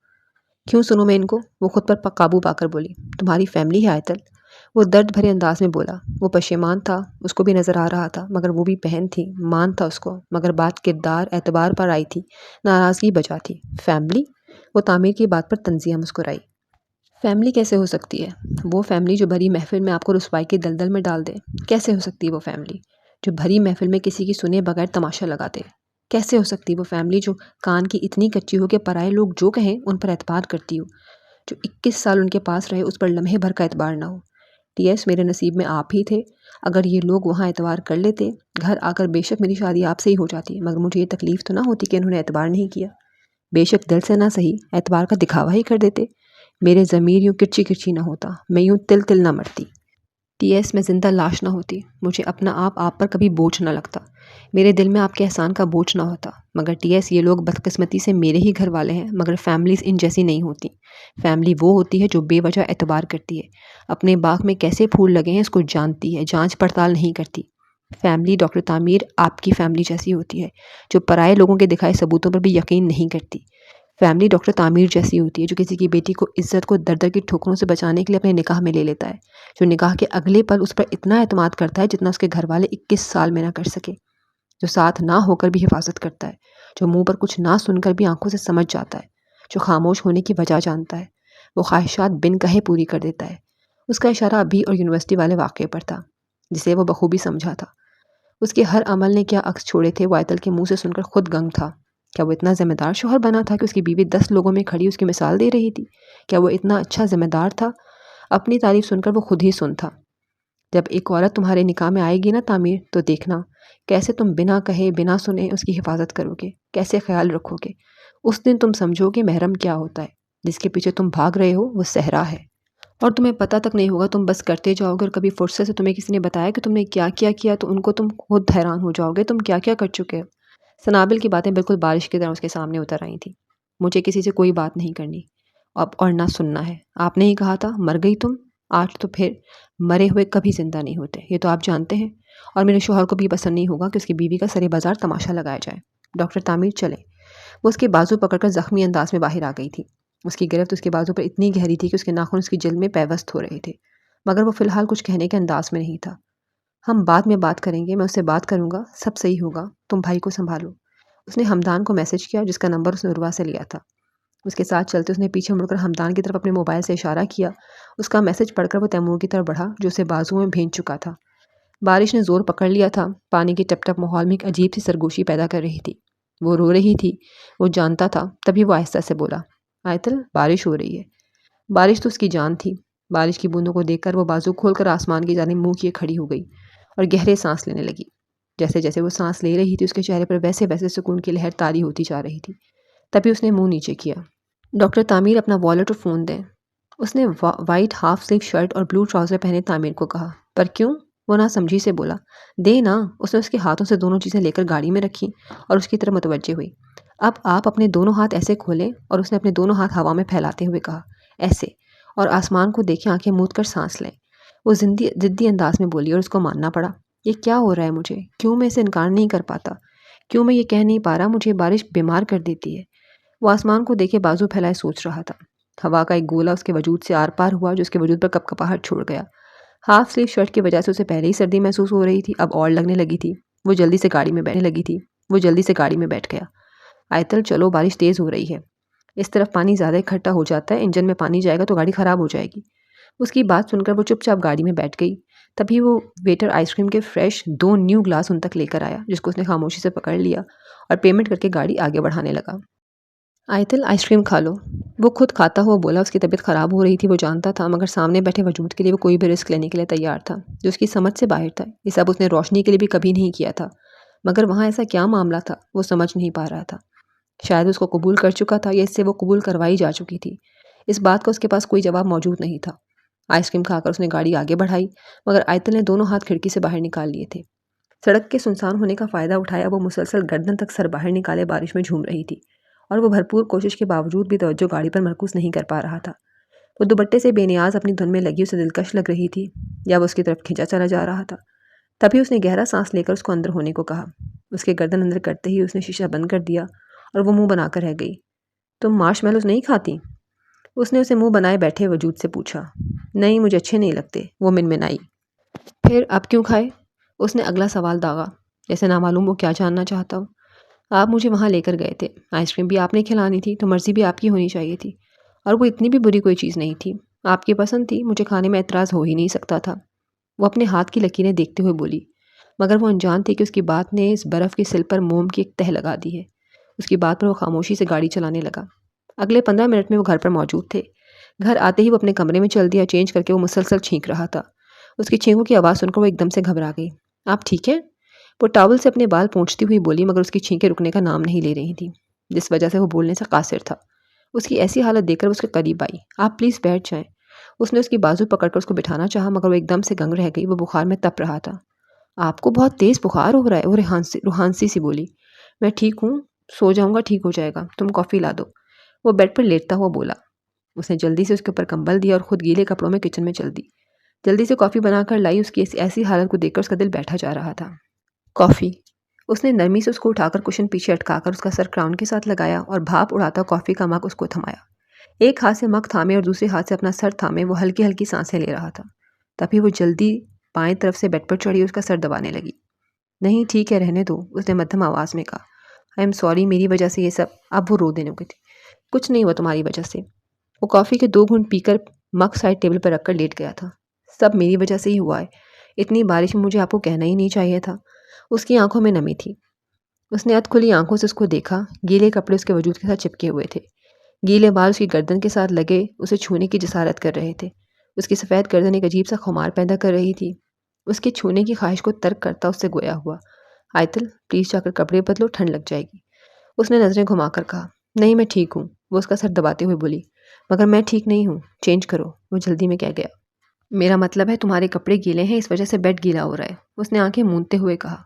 क्यों सुनूं मैं इनको, वो खुद पर काबू पाकर बोली। तुम्हारी फैमिली है आयतल, वो दर्द भरे अंदाज में बोला। वो पशेमान था, उसको भी नज़र आ रहा था, मगर वो भी बहन थी, मान था उसको, मगर बात किरदार एतबार पर आई थी, नाराज़गी बजा थी। फैमिली? वो तामीर की बात पर तंजिया मुस्कुराई। फैमिली कैसे हो सकती है? वो फैमिली जो भरी महफिल में आपको रुसवाई के दलदल में डाल दे। कैसे हो सकती है वो फैमिली जो भरी महफिल में किसी की सुने बगैर तमाशा लगा दे? कैसे हो सकती है वो फैमिली जो कान की इतनी कच्ची हो कि पराए लोग जो कहें उन पर एतबार करती हो, जो 21 साल उनके पास रहे उस पर लम्हे भर का एतबार ना हो? टीएस, मेरे नसीब में आप ही थे। अगर ये लोग वहाँ एतबार कर लेते, घर आकर बेशक मेरी शादी आपसे ही हो जाती, मगर मुझे ये तकलीफ़ तो ना होती कि उन्होंने एतबार नहीं किया। बेशक दिल से ना सही, एतबार का दिखावा ही कर देते। मेरे ज़मीर यूँ किरची किरची ना होता, मैं यूँ तिल तिल ना मरती। टीएस, मैं ज़िंदा लाश ना होती, मुझे अपना आप पर कभी बोझ ना लगता, मेरे दिल में आपके एहसान का बोझ ना होता। मगर टीएस, ये लोग बदकिस्मती से मेरे ही घर वाले हैं, मगर फैमिलीज़ इन जैसी नहीं होती। फैमिली वो होती है जो बेवजह एतबार करती है, अपने बाग में कैसे फूल लगे हैं इसको जानती है, जांच पड़ताल नहीं करती। फैमिली डॉक्टर तामीर आपकी फैमिली जैसी होती है, जो पराए लोगों के दिखाए सबूतों पर भी यकीन नहीं करती। फैमिली डॉक्टर तामीर जैसी होती है, जो किसी की बेटी को इज्जत को दर दर की ठोकरों से बचाने के लिए अपने निकाह में ले लेता है, जो निकाह के अगले पल उस पर इतना एतमाद करता है जितना उसके घर वाले 21 साल में ना कर सके, जो साथ ना होकर भी हिफाजत करता है, जो मुंह पर कुछ ना सुनकर भी आंखों से समझ जाता है, जो खामोश होने की वजह जानता है, वो ख्वाहिशात बिन कहे पूरी कर देता है। उसका इशारा अभी और यूनिवर्सिटी वाले वाक़े पर था, जिसे वो बखूबी समझा था। उसके हर अमल ने क्या अक्स छोड़े थे, वो आयतल के मुंह से सुनकर खुद गंग था। क्या वो इतना ज़िम्मेदार शौहर बना था कि उसकी बीवी 10 लोगों में खड़ी उसकी मिसाल दे रही थी? क्या वो इतना अच्छा ज़िम्मेदार था? अपनी तारीफ सुनकर वो खुद ही सुन था। जब एक औरत तुम्हारे निकाह में आएगी ना तामीर, तो देखना कैसे तुम बिना कहे बिना सुने उसकी हिफाजत करोगे, कैसे ख्याल रखोगे। उस दिन तुम समझोगे महरम क्या होता है। जिसके पीछे तुम भाग रहे हो वो सहरा है, और तुम्हें पता तक नहीं होगा, तुम बस करते जाओगे। और कभी फुर्सत से तुम्हें किसी ने बताया कि तुमने क्या क्या किया, तो उनको तुम खुद हैरान हो जाओगे तुम क्या क्या कर चुके हो। सनाबिल की बातें बिल्कुल बारिश की तरह उसके सामने उतर आई थी। मुझे किसी से कोई बात नहीं करनी अब, और ना सुनना है। आपने ही कहा था मर गई तुम, आज तो फिर मरे हुए कभी जिंदा नहीं होते, ये तो आप जानते हैं। और मेरे शोहर को भी पसंद नहीं होगा कि उसकी बीवी का सरे बाजार तमाशा लगाया जाए। डॉक्टर तामीर चले। वो उसके बाजू पकड़कर जख्मी अंदाज में बाहर आ गई थी। उसकी गिरफ्त उसके बाजू पर इतनी गहरी थी कि उसके नाखून उसकी जल्द में पैवस्त हो रहे थे, मगर वो फिलहाल कुछ कहने के अंदाज में नहीं था। हम बाद में बात करेंगे, मैं उससे बात करूंगा, सब सही होगा, तुम भाई को संभालो। उसने हमदान को मैसेज किया, जिसका नंबर उसने उर्वा से लिया था। उसके साथ चलते उसने पीछे मुड़कर हमदान की तरफ अपने मोबाइल से इशारा किया। उसका मैसेज पढ़कर वो तैमूर की तरफ बढ़ा, जो उसे बाजू में भेज चुका था। बारिश ने जोर पकड़ लिया था। पानी की टप टप माहौल में एक अजीब सी सरगोशी पैदा कर रही थी। वो रो रही थी, वो जानता था। तभी वो आहिस्ता से बोला, आयतल बारिश हो रही है। बारिश तो उसकी जान थी। बारिश की बूंदों को देखकर वो बाजू खोलकर आसमान की जानिब मुंह किए खड़ी हो गई और गहरे सांस लेने लगी। जैसे जैसे वो सांस ले रही थी, उसके चेहरे पर वैसे वैसे सुकून की लहर तारी होती जा रही थी। तभी उसने मुंह नीचे किया। डॉक्टर तामीर अपना वॉलेट और फ़ोन दें। उसने वाइट हाफ स्लीव शर्ट और ब्लू ट्राउज़र पहने तामीर को कहा। पर क्यों? वो ना समझी से बोला। दे ना। उसने उसके हाथों से दोनों चीज़ें लेकर गाड़ी में रखी और उसकी तरफ मुतवज्जे हुई। अब आप अपने दोनों हाथ ऐसे खोलें। और उसने अपने दोनों हाथ हवा में फैलाते हुए कहा, ऐसे। और आसमान को देखें, आंखें मूंद कर सांस लें। वो जिद्दी अंदाज में बोली और उसको मानना पड़ा। ये क्या हो रहा है मुझे? क्यों मैं इसे इनकार नहीं कर पाता? क्यों मैं ये कह नहीं पा रहा मुझे बारिश बीमार कर देती है? वो आसमान को देखे बाजू फैलाए सोच रहा था। हवा का एक गोला उसके वजूद से आर पार हुआ, जो उसके वजूद पर कपकपाहट छोड़ गया। हाफ स्लीव शर्ट की वजह से उसे पहले ही सर्दी महसूस हो रही थी, अब और लगने लगी थी। वो जल्दी से गाड़ी में बैठ गया। आयतल चलो, बारिश तेज़ हो रही है। इस तरफ पानी ज़्यादा इकट्ठा हो जाता है, इंजन में पानी जाएगा तो गाड़ी ख़राब हो जाएगी। उसकी बात सुनकर वो चुपचाप गाड़ी में बैठ गई। तभी वो वेटर आइसक्रीम के फ्रेश 2 न्यू ग्लास उन तक लेकर आया, जिसको उसने खामोशी से पकड़ लिया और पेमेंट करके गाड़ी आगे बढ़ाने लगा। आयतल आइसक्रीम खा लो। वो खुद खाता हुआ बोला। उसकी तबीयत ख़राब हो रही थी, वो जानता था, मगर सामने बैठे वजूद के लिए वो कोई भी रिस्क लेने के लिए तैयार था, जो उसकी समझ से बाहर था। ये सब उसने रोशनी के लिए भी कभी नहीं किया था, मगर वहाँ ऐसा क्या मामला था वो समझ नहीं पा रहा था। शायद उसको कबूल कर चुका था या इससे वो कबूल करवाई जा चुकी थी। इस बात का उसके पास कोई जवाब मौजूद नहीं था। आइसक्रीम खाकर उसने गाड़ी आगे बढ़ाई, मगर आयतल ने दोनों हाथ खिड़की से बाहर निकाल लिए थे। सड़क के सुनसान होने का फ़ायदा उठाया वो मुसलसल गर्दन तक सर बाहर निकाले बारिश में झूम रही थी, और वो भरपूर कोशिश के बावजूद भी तवज्जो गाड़ी पर मरकूज़ नहीं कर पा रहा था। वो दुपट्टे से बेनियाज अपनी धुन में लगी उसे दिलकश लग रही थी, या वो उसकी तरफ खिंचा चला जा रहा था। तभी उसने गहरा सांस लेकर उसको अंदर होने को कहा। उसके गर्दन अंदर करते ही उसने शीशा बंद कर दिया और वो मुंह बनाकर रह गई। तुम मार्शमैलोज़ नहीं खाती? उसने उसे मुंह बनाए बैठे वजूद से पूछा। नहीं, मुझे अच्छे नहीं लगते, वो मिनमिनाई। फिर अब क्यों खाए? उसने अगला सवाल दागा, जैसे नामालूम वो क्या जानना चाहता हो। आप मुझे वहाँ लेकर गए थे, आइसक्रीम भी आपने खिलानी थी, तो मर्ज़ी भी आपकी होनी चाहिए थी। और वो इतनी भी बुरी कोई चीज़ नहीं थी, आपकी पसंद थी, मुझे खाने में एतराज़ हो ही नहीं सकता था। वो अपने हाथ की लकीरें देखते हुए बोली, मगर वो अनजान थी कि उसकी बात ने इस बर्फ़ की सिल पर मोम की एक तह लगा दी है। उसकी बात पर वो खामोशी से गाड़ी चलाने लगा। अगले 15 मिनट में वो घर पर मौजूद थे। घर आते ही वो अपने कमरे में चल दिया। चेंज करके वो मुसलसल छींक रहा था। उसकी छींकों की आवाज़ सुनकर वो एकदम से घबरा गई। आप ठीक हैं? वो टॉवल से अपने बाल पोंछती हुई बोली, मगर उसकी छींकें रुकने का नाम नहीं ले रही थी, जिस वजह से वो बोलने से कासिर था। उसकी ऐसी हालत देखकर वो उसके करीब आई। आप प्लीज़ बैठ जाएं। उसने उसकी बाजू पकड़कर उसको बिठाना चाहा, मगर वो एकदम से गंग रह गई। वो बुखार में तप रहा था। आपको बहुत तेज़ बुखार हो रहा है, वो रूहानसी सी बोली। मैं ठीक हूँ, सो जाऊँगा, ठीक हो जाएगा, तुम कॉफ़ी ला दो। वो बेड पर लेटता हुआ बोला। उसने जल्दी से उसके ऊपर कंबल दिया और खुद गीले कपड़ों में किचन में चल दी। जल्दी से कॉफ़ी बनाकर लाई। उसकी ऐसी हालत को देखकर उसका दिल बैठा जा रहा था। कॉफ़ी। उसने नरमी से उसको उठाकर कुशन पीछे अटकाकर उसका सर क्राउन के साथ लगाया और भाप उड़ाता कॉफ़ी का मग उसको थमाया। एक हाथ से मग थामे और दूसरे हाथ से अपना सर थामे वो हल्की हल्की सांसें ले रहा था। तभी वो जल्दी बाएं तरफ से बेड पर चढ़ी उसका सर दबाने लगी। नहीं ठीक है, रहने दो, उसने मध्यम आवाज़ में कहा। आई एम सॉरी, मेरी वजह से ये सब। अब वो रो देने लगी थी। कुछ नहीं हुआ तुम्हारी वजह से। वो कॉफ़ी के 2 घूंट पीकर मग साइड टेबल पर रखकर लेट गया था। सब मेरी वजह से ही हुआ है। इतनी बारिश में मुझे आपको कहना ही नहीं चाहिए था। उसकी आंखों में नमी थी। उसने अधखुली आंखों से उसको देखा। गीले कपड़े उसके वजूद के साथ चिपके हुए थे। गीले बाल उसकी गर्दन के साथ लगे उसे छूने की जसारत कर रहे थे। उसकी सफ़ेद गर्दन एक अजीब सा खुमार पैदा कर रही थी। उसके छूने की ख्वाहिश को तर्क करता उससे गोया हुआ। आयतल प्लीज़ जाकर कपड़े बदलो, ठंड लग जाएगी। उसने नज़रें घुमाकर कहा। नहीं, मैं ठीक हूँ, वो उसका सर दबाते हुए बोली। मगर मैं ठीक नहीं हूँ, चेंज करो, वो जल्दी में कह गया। मेरा मतलब है तुम्हारे कपड़े गीले हैं, इस वजह से बेड गीला हो रहा है, उसने आंखें मूंदते हुए कहा।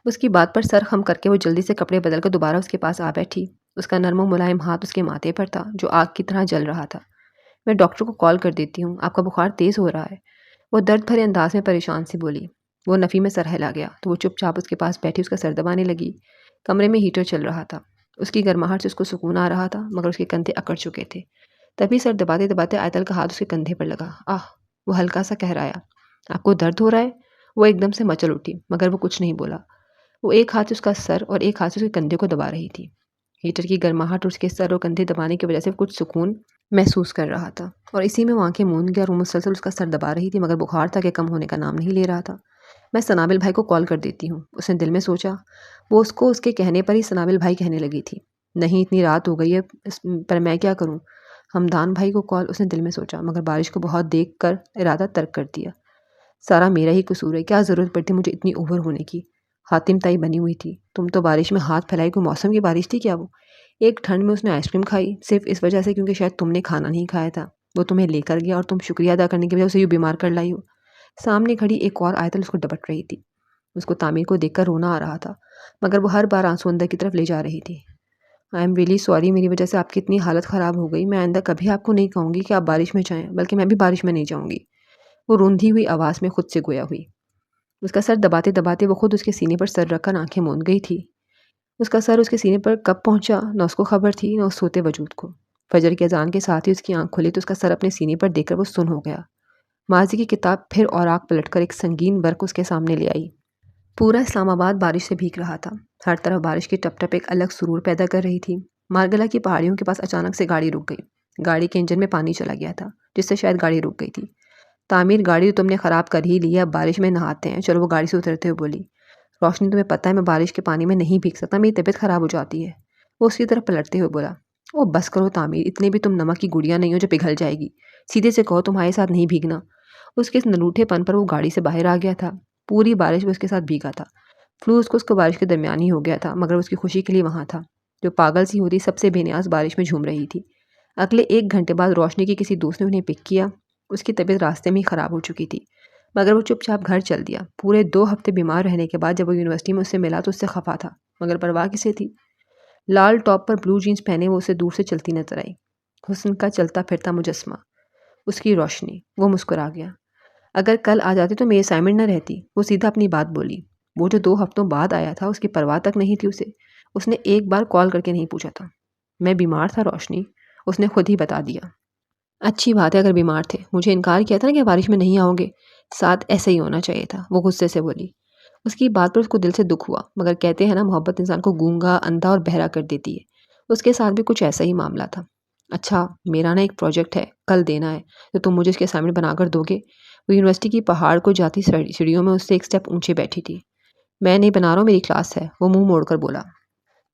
उसकी बात पर सर खम करके वो जल्दी से कपड़े बदलकर दोबारा उसके पास आ बैठी। उसका नरम और मुलायम हाथ उसके माथे पर था जो आग की तरह जल रहा था। मैं डॉक्टर को कॉल कर देती हूँ, आपका बुखार तेज़ हो रहा है, वो दर्द भरे अंदाज में परेशान सी बोली। वो नफ़ी में सर हिला गया तो वो चुपचाप उसके पास बैठी उसका सर दबाने लगी। कमरे में हीटर चल रहा था। उसकी गर्माहट से उसको सुकून आ रहा था, मगर उसके कंधे अकड़ चुके थे। तभी सर दबाते दबाते आयतल का हाथ उसके कंधे पर लगा। आह, वो हल्का सा कहराया। आपको दर्द हो रहा है? वो एकदम से मचल उठी, मगर वो कुछ नहीं बोला। वो एक हाथ से उसका सर और एक हाथ से उसके कंधे को दबा रही थी। हीटर की गर्माहट उसके सर और कंधे दबाने की वजह से कुछ सुकून महसूस कर रहा था और इसी में वो आंखें मूंद गया और वो मुसलसल उसका सर दबा रही थी, मगर बुखार था कि कम होने का नाम नहीं ले रहा था। मैं सनाबिल भाई को कॉल कर देती हूँ, उसने दिल में सोचा। वो उसको उसके कहने पर ही सनाबिल भाई कहने लगी थी। नहीं, इतनी रात हो गई है, पर मैं क्या करूँ। हमदान भाई को कॉल, उसने दिल में सोचा, मगर बारिश को बहुत देख कर इरादा तर्क कर दिया। सारा मेरा ही कसूर है, क्या ज़रूरत पड़ती मुझे इतनी ओवर होने की। हातिम ताई बनी हुई थी, तुम तो बारिश में हाथ फैलाई, कोई मौसम की बारिश थी क्या वो। एक ठंड में उसने आइसक्रीम खाई सिर्फ इस वजह से क्योंकि शायद तुमने खाना नहीं खाया था। वो तुम्हें लेकर गया और तुम शुक्रिया अदा करने की वजह उसे यूँ बीमार कर लाई हो। सामने खड़ी एक और आयतल उसको डपट रही थी। उसको तामीर को देखकर रोना आ रहा था, मगर वो हर बार आंसू अंदर की तरफ ले जा रही थी। आई एम रियली सॉरी, मेरी वजह से आपकी इतनी हालत ख़राब हो गई। मैं आइंदा कभी आपको नहीं कहूँगी कि आप बारिश में जाएं, बल्कि मैं भी बारिश में नहीं जाऊँगी। वो रूंधी हुई आवाज़ में खुद से गोया हुई। उसका सर दबाते दबाते वो खुद उसके सीने पर सर रखकर आंखें मूंद गई थी। उसका सर उसके सीने पर कब पहुंचा न उसको खबर थी न उस सोते वजूद को। फजर की अजान के साथ ही उसकी आंख खुली तो उसका सर अपने सीने पर देखकर वो सुन हो गया। माजी की किताब फिर और आग पलटकर एक संगीन वर्क उसके सामने ले आई। पूरा इस्लामाबाद बारिश से भीग रहा था। हर तरफ बारिश की टप टप एक अलग सुरूर पैदा कर रही थी। मारगला की पहाड़ियों के पास अचानक से गाड़ी रुक गई। गाड़ी के इंजन में पानी चला गया था, जिससे शायद गाड़ी रुक गई थी। तामीर गाड़ी तो तुमने ख़राब कर ही ली है, अब बारिश में नहाते हैं चलो, वो गाड़ी से उतरते हुए बोली। रोशनी, तुम्हें पता है मैं बारिश के पानी में नहीं भीग सकता, मेरी तबीयत ख़राब हो जाती है। वो उसकी तरफ पलटते हुए बोला। ओ बस करो तामीर, इतने भी तुम नमक की गुड़िया नहीं हो जो पिघल जाएगी। सीधे से कहो तुम्हारे साथ नहीं भीगना। उसके इस नलूठेपन पर वो गाड़ी से बाहर आ गया था। पूरी बारिश में उसके साथ भीगा था। फ्लू उसको बारिश के दरमियान ही हो गया था, मगर उसकी खुशी के लिए वहाँ था। जो पागल सी होती सबसे बेनियाज बारिश में झूम रही थी। अगले 1 घंटे बाद रोशनी के किसी दोस्त ने उन्हें पिक किया। उसकी तबीयत रास्ते में ही ख़राब हो चुकी थी, मगर वो चुपचाप घर चल दिया। पूरे 2 हफ्ते बीमार रहने के बाद जब वो यूनिवर्सिटी में उससे मिला तो उससे खफा था, मगर परवाह किसे थी। लाल टॉप पर ब्लू जीन्स पहने वो उसे दूर से चलती नजर आई। हुस्न का चलता फिरता मुजस्मा, उसकी रोशनी। वो मुस्कुरा गया। अगर कल आ जाती तो मेरी असाइनमेंट न रहती, वो सीधा अपनी बात बोली। वो जो 2 हफ्तों बाद आया था उसकी परवाह तक नहीं थी उसे। उसने एक बार कॉल करके नहीं पूछा था। मैं बीमार था रोशनी, उसने खुद ही बता दिया। अच्छी बात है अगर बीमार थे, मुझे इनकार किया था ना कि बारिश में नहीं आओगे। साथ ऐसा ही होना चाहिए था, वो गुस्से से बोली। उसकी बात पर उसको दिल से दुख हुआ, मगर कहते हैं ना मोहब्बत इंसान को गूंगा, अंधा और बहरा कर देती है। उसके साथ भी कुछ ऐसा ही मामला था। अच्छा, मेरा ना एक प्रोजेक्ट है, कल देना है, तो तुम मुझे इसके सामने बनाकर दोगे। वो यूनिवर्सिटी की पहाड़ को जाती सीढ़ियों में उससे एक स्टेप ऊंचे बैठी थी। मैं नहीं बना रहा हूँ, मेरी क्लास है, वो मुंह मोड़कर बोला।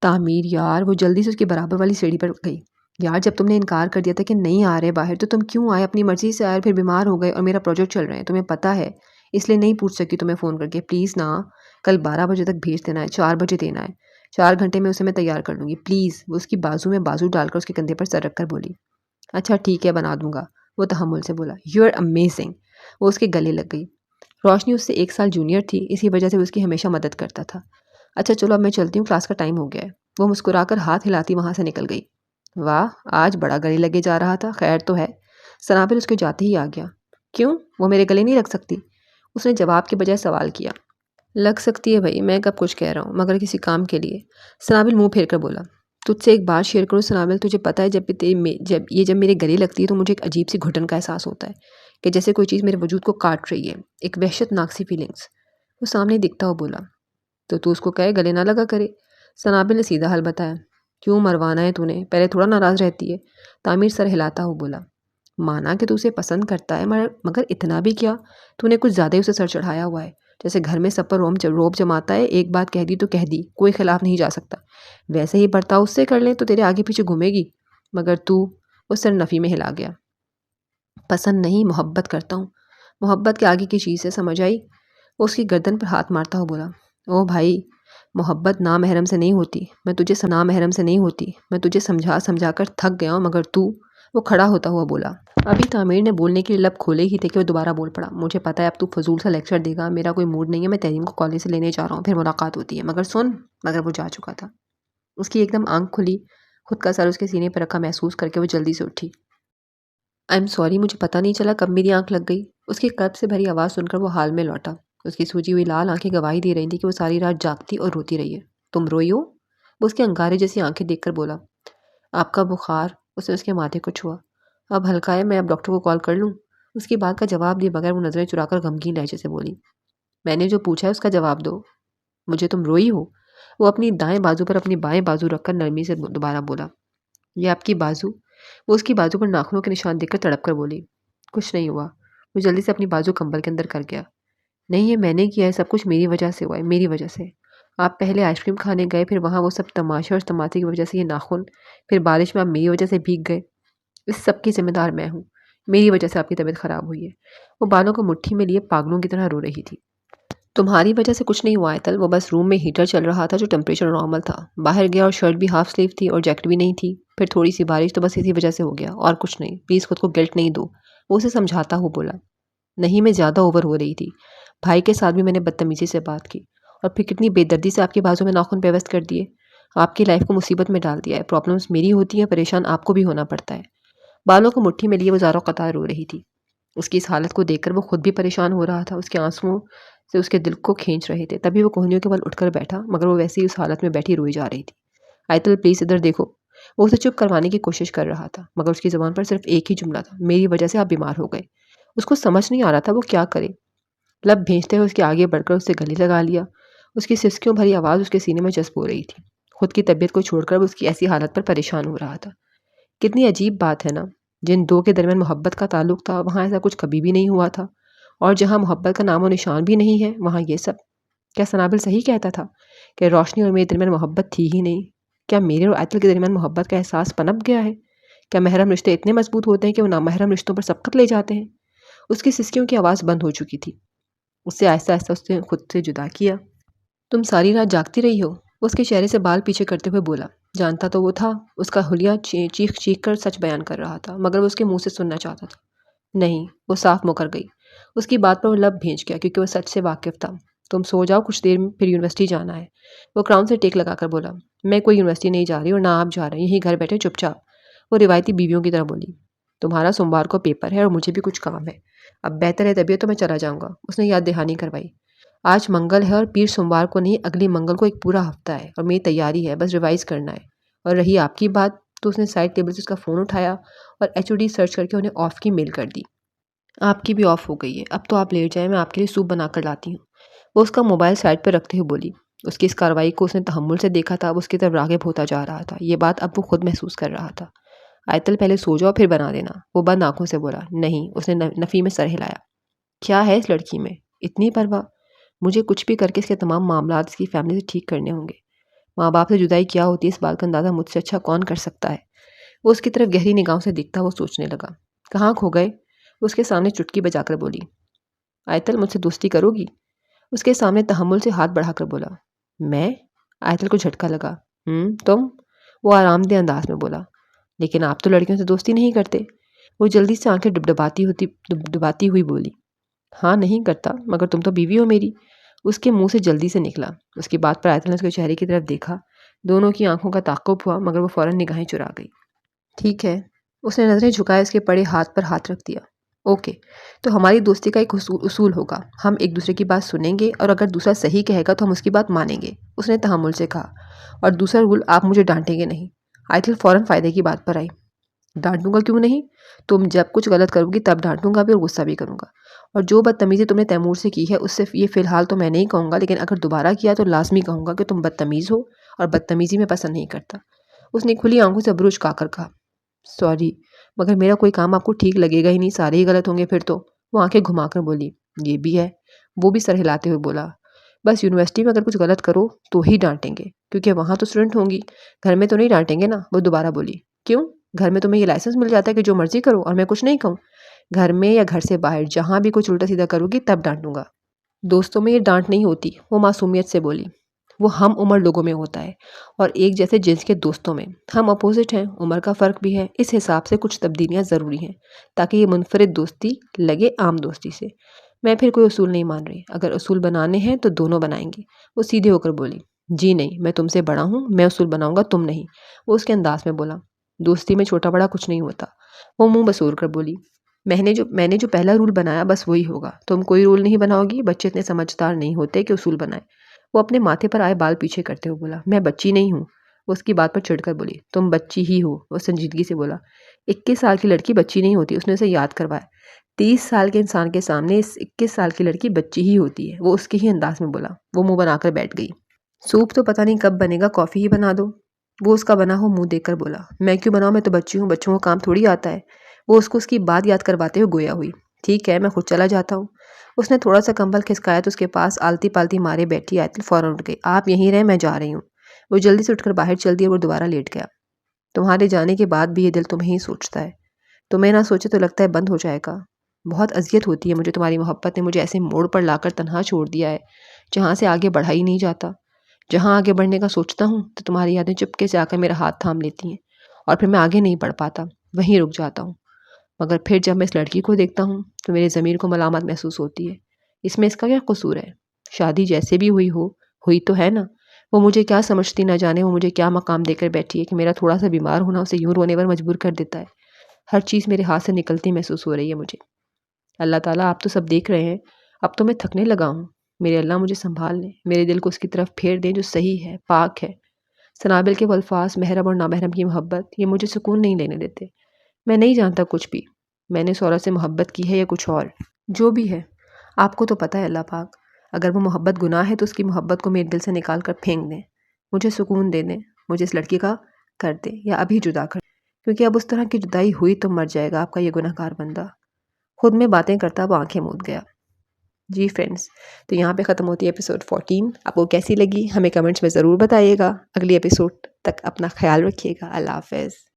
तामीर यार, वो जल्दी से उसकी बराबर वाली सीढ़ी पर गई। यार, जब तुमने इनकार कर दिया था कि नहीं आ रहे बाहर, तो तुम क्यों आए? अपनी मर्जी से आए, फिर बीमार हो गए और मेरा प्रोजेक्ट चल रहे हैं, तुम्हें पता है। इसलिए नहीं पूछ सकी तुम्हें फ़ोन करके। प्लीज़ ना, कल 12 बजे तक भेज देना है, 4 बजे देना है। 4 घंटे में उसे मैं तैयार कर लूँगी, प्लीज़। वो उसकी बाजू में बाजू डालकर उसके कंधे पर सर रखकर बोली। अच्छा ठीक है, बना दूंगा, वो तहम्मुल से बोला। You are amazing. वो उसके गले लग गई। रोशनी उससे 1 साल जूनियर थी, इसी वजह से वो उसकी हमेशा मदद करता था। अच्छा चलो, अब मैं चलती हूँ, क्लास का टाइम हो गया है। वो मुस्कुराकर हाथ हिलाती वहाँ से निकल गई। वाह, आज बड़ा गले लगे जा रहा था, खैर तो है। सनाबिल उसके जाते ही आ गया। क्यों, वो मेरे गले नहीं लग सकती? उसने जवाब के बजाय सवाल किया। लग सकती है भाई, मैं कब कुछ कह रहा हूँ, मगर किसी काम के लिए। सनाबिल मुंह फेर कर बोला। तुझसे एक बात शेयर करूँ सनाबिल, तुझे पता है जब मेरे गले लगती है तो मुझे एक अजीब सी घुटन का एहसास होता है कि जैसे कोई चीज़ मेरे वजूद को काट रही है, एक वहशतनाक सी फीलिंग्स। वो सामने दिखता हुआ बोला, तो तू उसको कहे गले ना लगा करे। सनाबिल ने सीधा हल बताया। क्यों मरवाना है तूने, पहले थोड़ा नाराज़ रहती है। तामिर सर हिलाता हुआ बोला, माना कि तू उसे पसंद करता है, मगर इतना भी क्या, तूने कुछ ज़्यादा ही उसे सर चढ़ाया हुआ है। जैसे घर में सब पर रोब जमाता है, एक बात कह दी तो कह दी, कोई खिलाफ नहीं जा सकता। वैसे ही बर्ताव उससे कर ले तो तेरे आगे पीछे घूमेगी। मगर तू, वो सर नफ़ी में हिला गया। पसंद नहीं, मोहब्बत करता हूँ। मोहब्बत के आगे की चीज़ है, समझ आई? वो उसकी गर्दन पर हाथ मारता हुआ बोला, ओ भाई, मोहब्बत नामहरम से नहीं होती। नामहरम से नहीं होती, मैं तुझे समझा समझा कर थक गया हूँ, मगर तू। वो खड़ा होता हुआ बोला। अभी तामीर ने बोलने के लिए लब खोले ही थे कि वो दोबारा बोल पड़ा। मुझे पता है अब तू फजूल सा लेक्चर देगा, मेरा कोई मूड नहीं है, मैं तहरीम को कॉलेज से लेने जा रहा हूँ, फिर मुलाकात होती है। मगर सुन। मगर वो जा चुका था। उसकी एकदम आंख खुली। खुद का सर उसके सीने पर रखा महसूस करके वो जल्दी से उठी। आई एम सॉरी, मुझे पता नहीं चला कब मेरी आंख लग गई। उसकी कर्ब से भरी आवाज़ सुनकर वो हाल में लौटा। उसकी सूजी हुई लाल आंखें गवाही दे रही थी कि वो सारी रात जागती और रोती रही है। तुम रोई हो? वो उसके अंगारे जैसी आंखें देखकर बोला। आपका बुखार। उसने उसके माथे को छुआ। अब हल्का है, मैं अब डॉक्टर को कॉल कर लूँ? उसकी बात का जवाब दिए बगैर वो नज़रें चुराकर गमगीन लहजे से बोली, मैंने जो पूछा है उसका जवाब दो। मुझे तुम रोई हो? वो अपनी दाएं बाजू पर अपनी बाएं बाजू रखकर नरमी से दोबारा बोला, ये आपकी बाजू। वो उसकी बाजू पर नाखूनों के निशान देखकर तड़प कर बोली, कुछ नहीं हुआ। वो जल्दी से अपनी बाजू कंबल के अंदर कर गया। नहीं, ये मैंने किया है, सब कुछ मेरी वजह से हुआ है, मेरी वजह से। आप पहले आइसक्रीम खाने गए, फिर वहाँ वो सब तमाशे और तमाशे की वजह से ये नाखून, फिर बारिश में आप मेरी वजह से भीग गए। इस सब की जिम्मेदार मैं हूँ। मेरी वजह से आपकी तबीयत खराब हुई है। वो बालों को मुट्ठी में लिए पागलों की तरह रो रही थी। तुम्हारी वजह से कुछ नहीं हुआ है तल, वो बस रूम में हीटर चल रहा था जो टेम्परेचर नॉर्मल था। बाहर गया और शर्ट भी हाफ स्लीव थी और जैकेट भी नहीं थी। फिर थोड़ी सी बारिश, तो बस इसी वजह से हो गया और कुछ नहीं। प्लीज़ खुद को गिल्ट नहीं दो। वो उसे समझाता हुआ बोला। नहीं, मैं ज़्यादा ओवर हो रही थी। भाई के साथ भी मैंने बदतमीज़ी से बात की और फिर कितनी बेदर्दी से आपकी बाजू में नाखून पेवस्त कर दिए। आपकी लाइफ को मुसीबत में डाल दिया है। प्रॉब्लम्स मेरी होती हैं, परेशान आपको भी होना पड़ता है। बालों को मुट्ठी में लिए वो ज़ारों कतार रो रही थी। उसकी इस हालत को देखकर वो खुद भी परेशान हो रहा था। उसके आंसुओं से उसके दिल को खींच रहे थे। तभी वो कोहनियों के बल उठकर बैठा, मगर वो वैसे ही उस हालत में बैठी रोई जा रही थी। आयतल, प्लीज़ इधर देखो। वो उसे चुप करवाने की कोशिश कर रहा था, मगर उसकी ज़ुबान पर सिर्फ एक ही जुमला था, मेरी वजह से आप बीमार हो गए। उसको समझ नहीं आ रहा था वो क्या करे। लब भींचते हुए उसके आगे बढ़कर उससे गले लगा लिया। उसकी सिसकियों भरी आवाज़ उसके सीने में जज्ब हो रही थी। खुद की तबीयत को छोड़कर वो उसकी ऐसी हालत पर परेशान हो रहा था। कितनी अजीब बात है ना। जिन दो के दरमियान मोहब्बत का ताल्लुक था, वहाँ ऐसा कुछ कभी भी नहीं हुआ था। और जहाँ मोहब्बत का नामो निशान भी नहीं है, वहाँ ये सब। क्या सनाबिल सही कहता था कि रोशनी और मेरे दरमियान मोहब्बत थी ही नहीं? क्या मेरे और आयतल के दरमियान मोहब्बत का एहसास पनप गया है? क्या महरम रिश्ते इतने मजबूत होते हैं कि वो नामहरम रिश्तों पर सबकत ले जाते हैं? उसकी सिसकियों की आवाज़ बंद हो चुकी थी। उससे आहिस्ता आहिस्ता उसने खुद से जुदा किया। तुम सारी रात जागती रही हो? वो उसके चेहरे से बाल पीछे करते हुए बोला। जानता तो वो था। उसका हुलिया चीख चीख कर सच बयान कर रहा था, मगर वो उसके मुंह से सुनना चाहता था। नहीं, वो साफ मुकर गई। उसकी बात पर वो लब भींच गया, क्योंकि वो सच से वाकिफ था। तुम सो जाओ, कुछ देर में फिर यूनिवर्सिटी जाना है। वो क्राउन से टेक लगाकर बोला। मैं कोई यूनिवर्सिटी नहीं जा रही और ना आप जा रहे, यहीं घर बैठे चुपचाप। वो रिवायती बीवियों की तरह बोली। तुम्हारा सोमवार को पेपर है और मुझे भी कुछ काम है। अब बेहतर है तबीयत तो मैं चला जाऊंगा। उसने याद दहानी करवाई। आज मंगल है और पीर सोमवार को नहीं, अगली मंगल को एक पूरा हफ्ता है और मेरी तैयारी है, बस रिवाइज करना है। और रही आपकी बात, तो उसने साइड टेबल से उसका फ़ोन उठाया और HOD सर्च करके उन्हें ऑफ़ की मेल कर दी। आपकी भी ऑफ़ हो गई है, अब तो आप लेट जाएं, मैं आपके लिए सूप बना कर लाती हूँ। वो उसका मोबाइल साइड पर रखते हुए बोली। उसकी इस कार्रवाई को उसने तहम्मुल से देखा था। अब उसकी तरफ राग़िब होता जा रहा था। ये बात अब वो खुद महसूस कर रहा था। आयतल, पहले सो जाओ फिर बना देना। वो बंद आंखों से बोला। नहीं। उसने नफ़ी में सर हिलाया। क्या है इस लड़की में इतनी परवाह? मुझे कुछ भी करके इसके तमाम मामलात इसकी फैमिली से ठीक करने होंगे। माँ बाप से जुदाई क्या होती है, इस बात का अंदाज़ा मुझसे अच्छा कौन कर सकता है? वो उसकी तरफ गहरी निगाहों से दिखता वो सोचने लगा। कहाँ खो गए? वो उसके सामने चुटकी बजाकर बोली। आयतल, मुझसे दोस्ती करोगी? उसके सामने तहम्मुल से हाथ बढ़ाकर बोला। मैं? आयतल को झटका लगा। तुम? वो आरामदेह अंदाज में बोला। लेकिन आप तो लड़कियों से दोस्ती नहीं करते। वो जल्दी से आंखें डुबडुबाती हुई बोली। हाँ, नहीं करता, मगर तुम तो बीवी हो मेरी। उसके मुंह से जल्दी से निकला। उसकी बात पर आयतल ने उसके चेहरे की तरफ देखा। दोनों की आंखों का ताक़ुब हुआ, मगर वो फ़ौरन निगाहें चुरा गई। ठीक है। उसने नज़रें झुकाए उसके पड़े हाथ पर हाथ रख दिया। ओके, तो हमारी दोस्ती का एक उसूल होगा, हम एक दूसरे की बात सुनेंगे और अगर दूसरा सही कहेगा तो हम उसकी बात मानेंगे, उसने तहम्मुल से कहा। और दूसरा रूल, आप मुझे डांटेंगे नहीं। आयतिल फ़ौरन फ़ायदे की बात पर आई। डांटूंगा क्यों नहीं, तुम जब कुछ गलत करोगी तब डांटूंगा भी और गुस्सा भी करूंगा। और जो बदतमीज़ी तुमने तैमूर से की है उससे ये फ़िलहाल तो मैं नहीं कहूँगा, लेकिन अगर दोबारा किया तो लाजमी कहूँगा कि तुम बदतमीज़ हो और बदतमीज़ी मैं पसंद नहीं करता। उसने खुली आंखों से अबरूज खाकर कहा, सॉरी, मगर मेरा कोई काम आपको ठीक लगेगा ही नहीं, सारे ही गलत होंगे फिर तो। वो आंखें घुमाकर बोली, ये भी है। वो भी सर हिलाते हुए बोला, बस यूनिवर्सिटी में अगर कुछ गलत करो तो ही डांटेंगे, क्योंकि वहाँ तो स्टूडेंट होंगी, घर में तो नहीं डांटेंगे ना। वो दोबारा बोली, क्यों, घर में तुम्हें ये लाइसेंस मिल जाता है कि जो मर्जी करो और मैं कुछ नहीं कहूँ? घर में या घर से बाहर जहाँ भी कुछ उल्टा सीधा करोगी तब डांटूंगा। दोस्तों में ये डांट नहीं होती, वो मासूमियत से बोली। वो हम उम्र लोगों में होता है और एक जैसे जिन्स के दोस्तों में। हम अपोजिट हैं, उम्र का फ़र्क भी है, इस हिसाब से कुछ तब्दीलियाँ ज़रूरी हैं ताकि ये मुनफरिद दोस्ती लगे आम दोस्ती से। मैं फिर कोई उसूल नहीं मान रही, अगर उसूल बनाने हैं तो दोनों बनाएंगे। वो सीधे होकर बोली, जी नहीं, मैं तुमसे बड़ा हूँ, मैं उसूल बनाऊंगा, तुम नहीं। वो उसके अंदाज में बोला, दोस्ती में छोटा बड़ा कुछ नहीं होता। वो मुंह बसूर कर बोली, मैंने जो पहला रूल बनाया बस वही होगा, तुम कोई रूल नहीं बनाओगी, बच्चे इतने समझदार नहीं होते कि उसूल बनाए। वो अपने माथे पर आए बाल पीछे करते हुए बोला, मैं बच्ची नहीं हूँ। वो उसकी बात पर चिढ़कर बोली, तुम बच्ची ही हो। वो संजीदगी से बोला, 21 साल की लड़की बच्ची नहीं होती। उसने उसे याद करवाया, 30 साल के इंसान के सामने इस 21 साल की लड़की बच्ची ही होती है। वो उसके ही अंदाज में बोला। वो मुंह बनाकर बैठ गई। सूप तो पता नहीं कब बनेगा, कॉफ़ी ही बना दो। वो उसका बना हो मुंह देखकर बोला, मैं क्यों बनाऊँ, मैं तो बच्ची हूँ, बच्चों को काम थोड़ी आता है। वो उसको उसकी बात याद करवाते हुए गोया हुई, ठीक है, मैं खुद चला जाता हूँ। उसने थोड़ा सा कंबल खिसकाया तो उसके पास आलती पालती मारे बैठी आयतिल फ़ौरन उठ गई, आप यहीं रहें, मैं जा रही हूँ। वो जल्दी से उठकर बाहर चल दी और वो दोबारा लेट गया। तुम्हारे जाने के बाद भी ये दिल तुम्हें ही सोचता है, तुम्हें ना सोचे तो लगता है बंद हो जाएगा। बहुत अजियत होती है मुझे, तुम्हारी मोहब्बत ने मुझे ऐसे मोड़ पर लाकर तनहा छोड़ दिया है जहाँ से आगे बढ़ा ही नहीं जाता। जहाँ आगे बढ़ने का सोचता हूँ तो तुम्हारी यादें चुपके से आकर मेरा हाथ थाम लेती हैं और फिर मैं आगे नहीं बढ़ पाता, वहीं रुक जाता हूँ। मगर फिर जब मैं इस लड़की को देखता हूँ तो मेरे ज़मीर को मलामत महसूस होती है। इसमें इसका क्या कसूर है? शादी जैसे भी हुई हो, हुई तो है ना। वो मुझे क्या समझती ना जाने, वो मुझे क्या मकाम देकर बैठी है कि मेरा थोड़ा सा बीमार होना उसे यूँ रोने पर मजबूर कर देता है। हर चीज़ मेरे हाथ से निकलती महसूस हो रही है मुझे। अल्लाह ताला, आप तो सब देख रहे हैं, अब तो मैं थकने लगा हूँ। मेरे अल्लाह मुझे संभाल लें, मेरे दिल को उसकी तरफ फेर दें जो सही है, पाक है। सनाबिल के वो अल्फाज, महरम और नामहरम की मोहब्बत, ये मुझे सुकून नहीं लेने देते। मैं नहीं जानता कुछ भी, मैंने उस औरत से मोहब्बत की है या कुछ और। जो भी है, आपको तो पता है अल्लाह पाक। अगर वो मोहब्बत गुनाह है तो उसकी मोहब्बत को मेरे दिल से निकाल कर फेंक दें, मुझे सुकून दे दें, मुझे इस लड़की का कर दें या अभी जुदा कर, क्योंकि अब उस तरह की जुदाई हुई तो मर जाएगा आपका ये गुनहगार बंदा। खुद में बातें करता वो आंखें मूंद गया। जी फ्रेंड्स, तो यहाँ पे ख़त्म होती है एपिसोड 14। आपको कैसी लगी हमें कमेंट्स में ज़रूर बताइएगा। अगली एपिसोड तक अपना ख्याल रखिएगा। अल्लाह हाफ़िज़।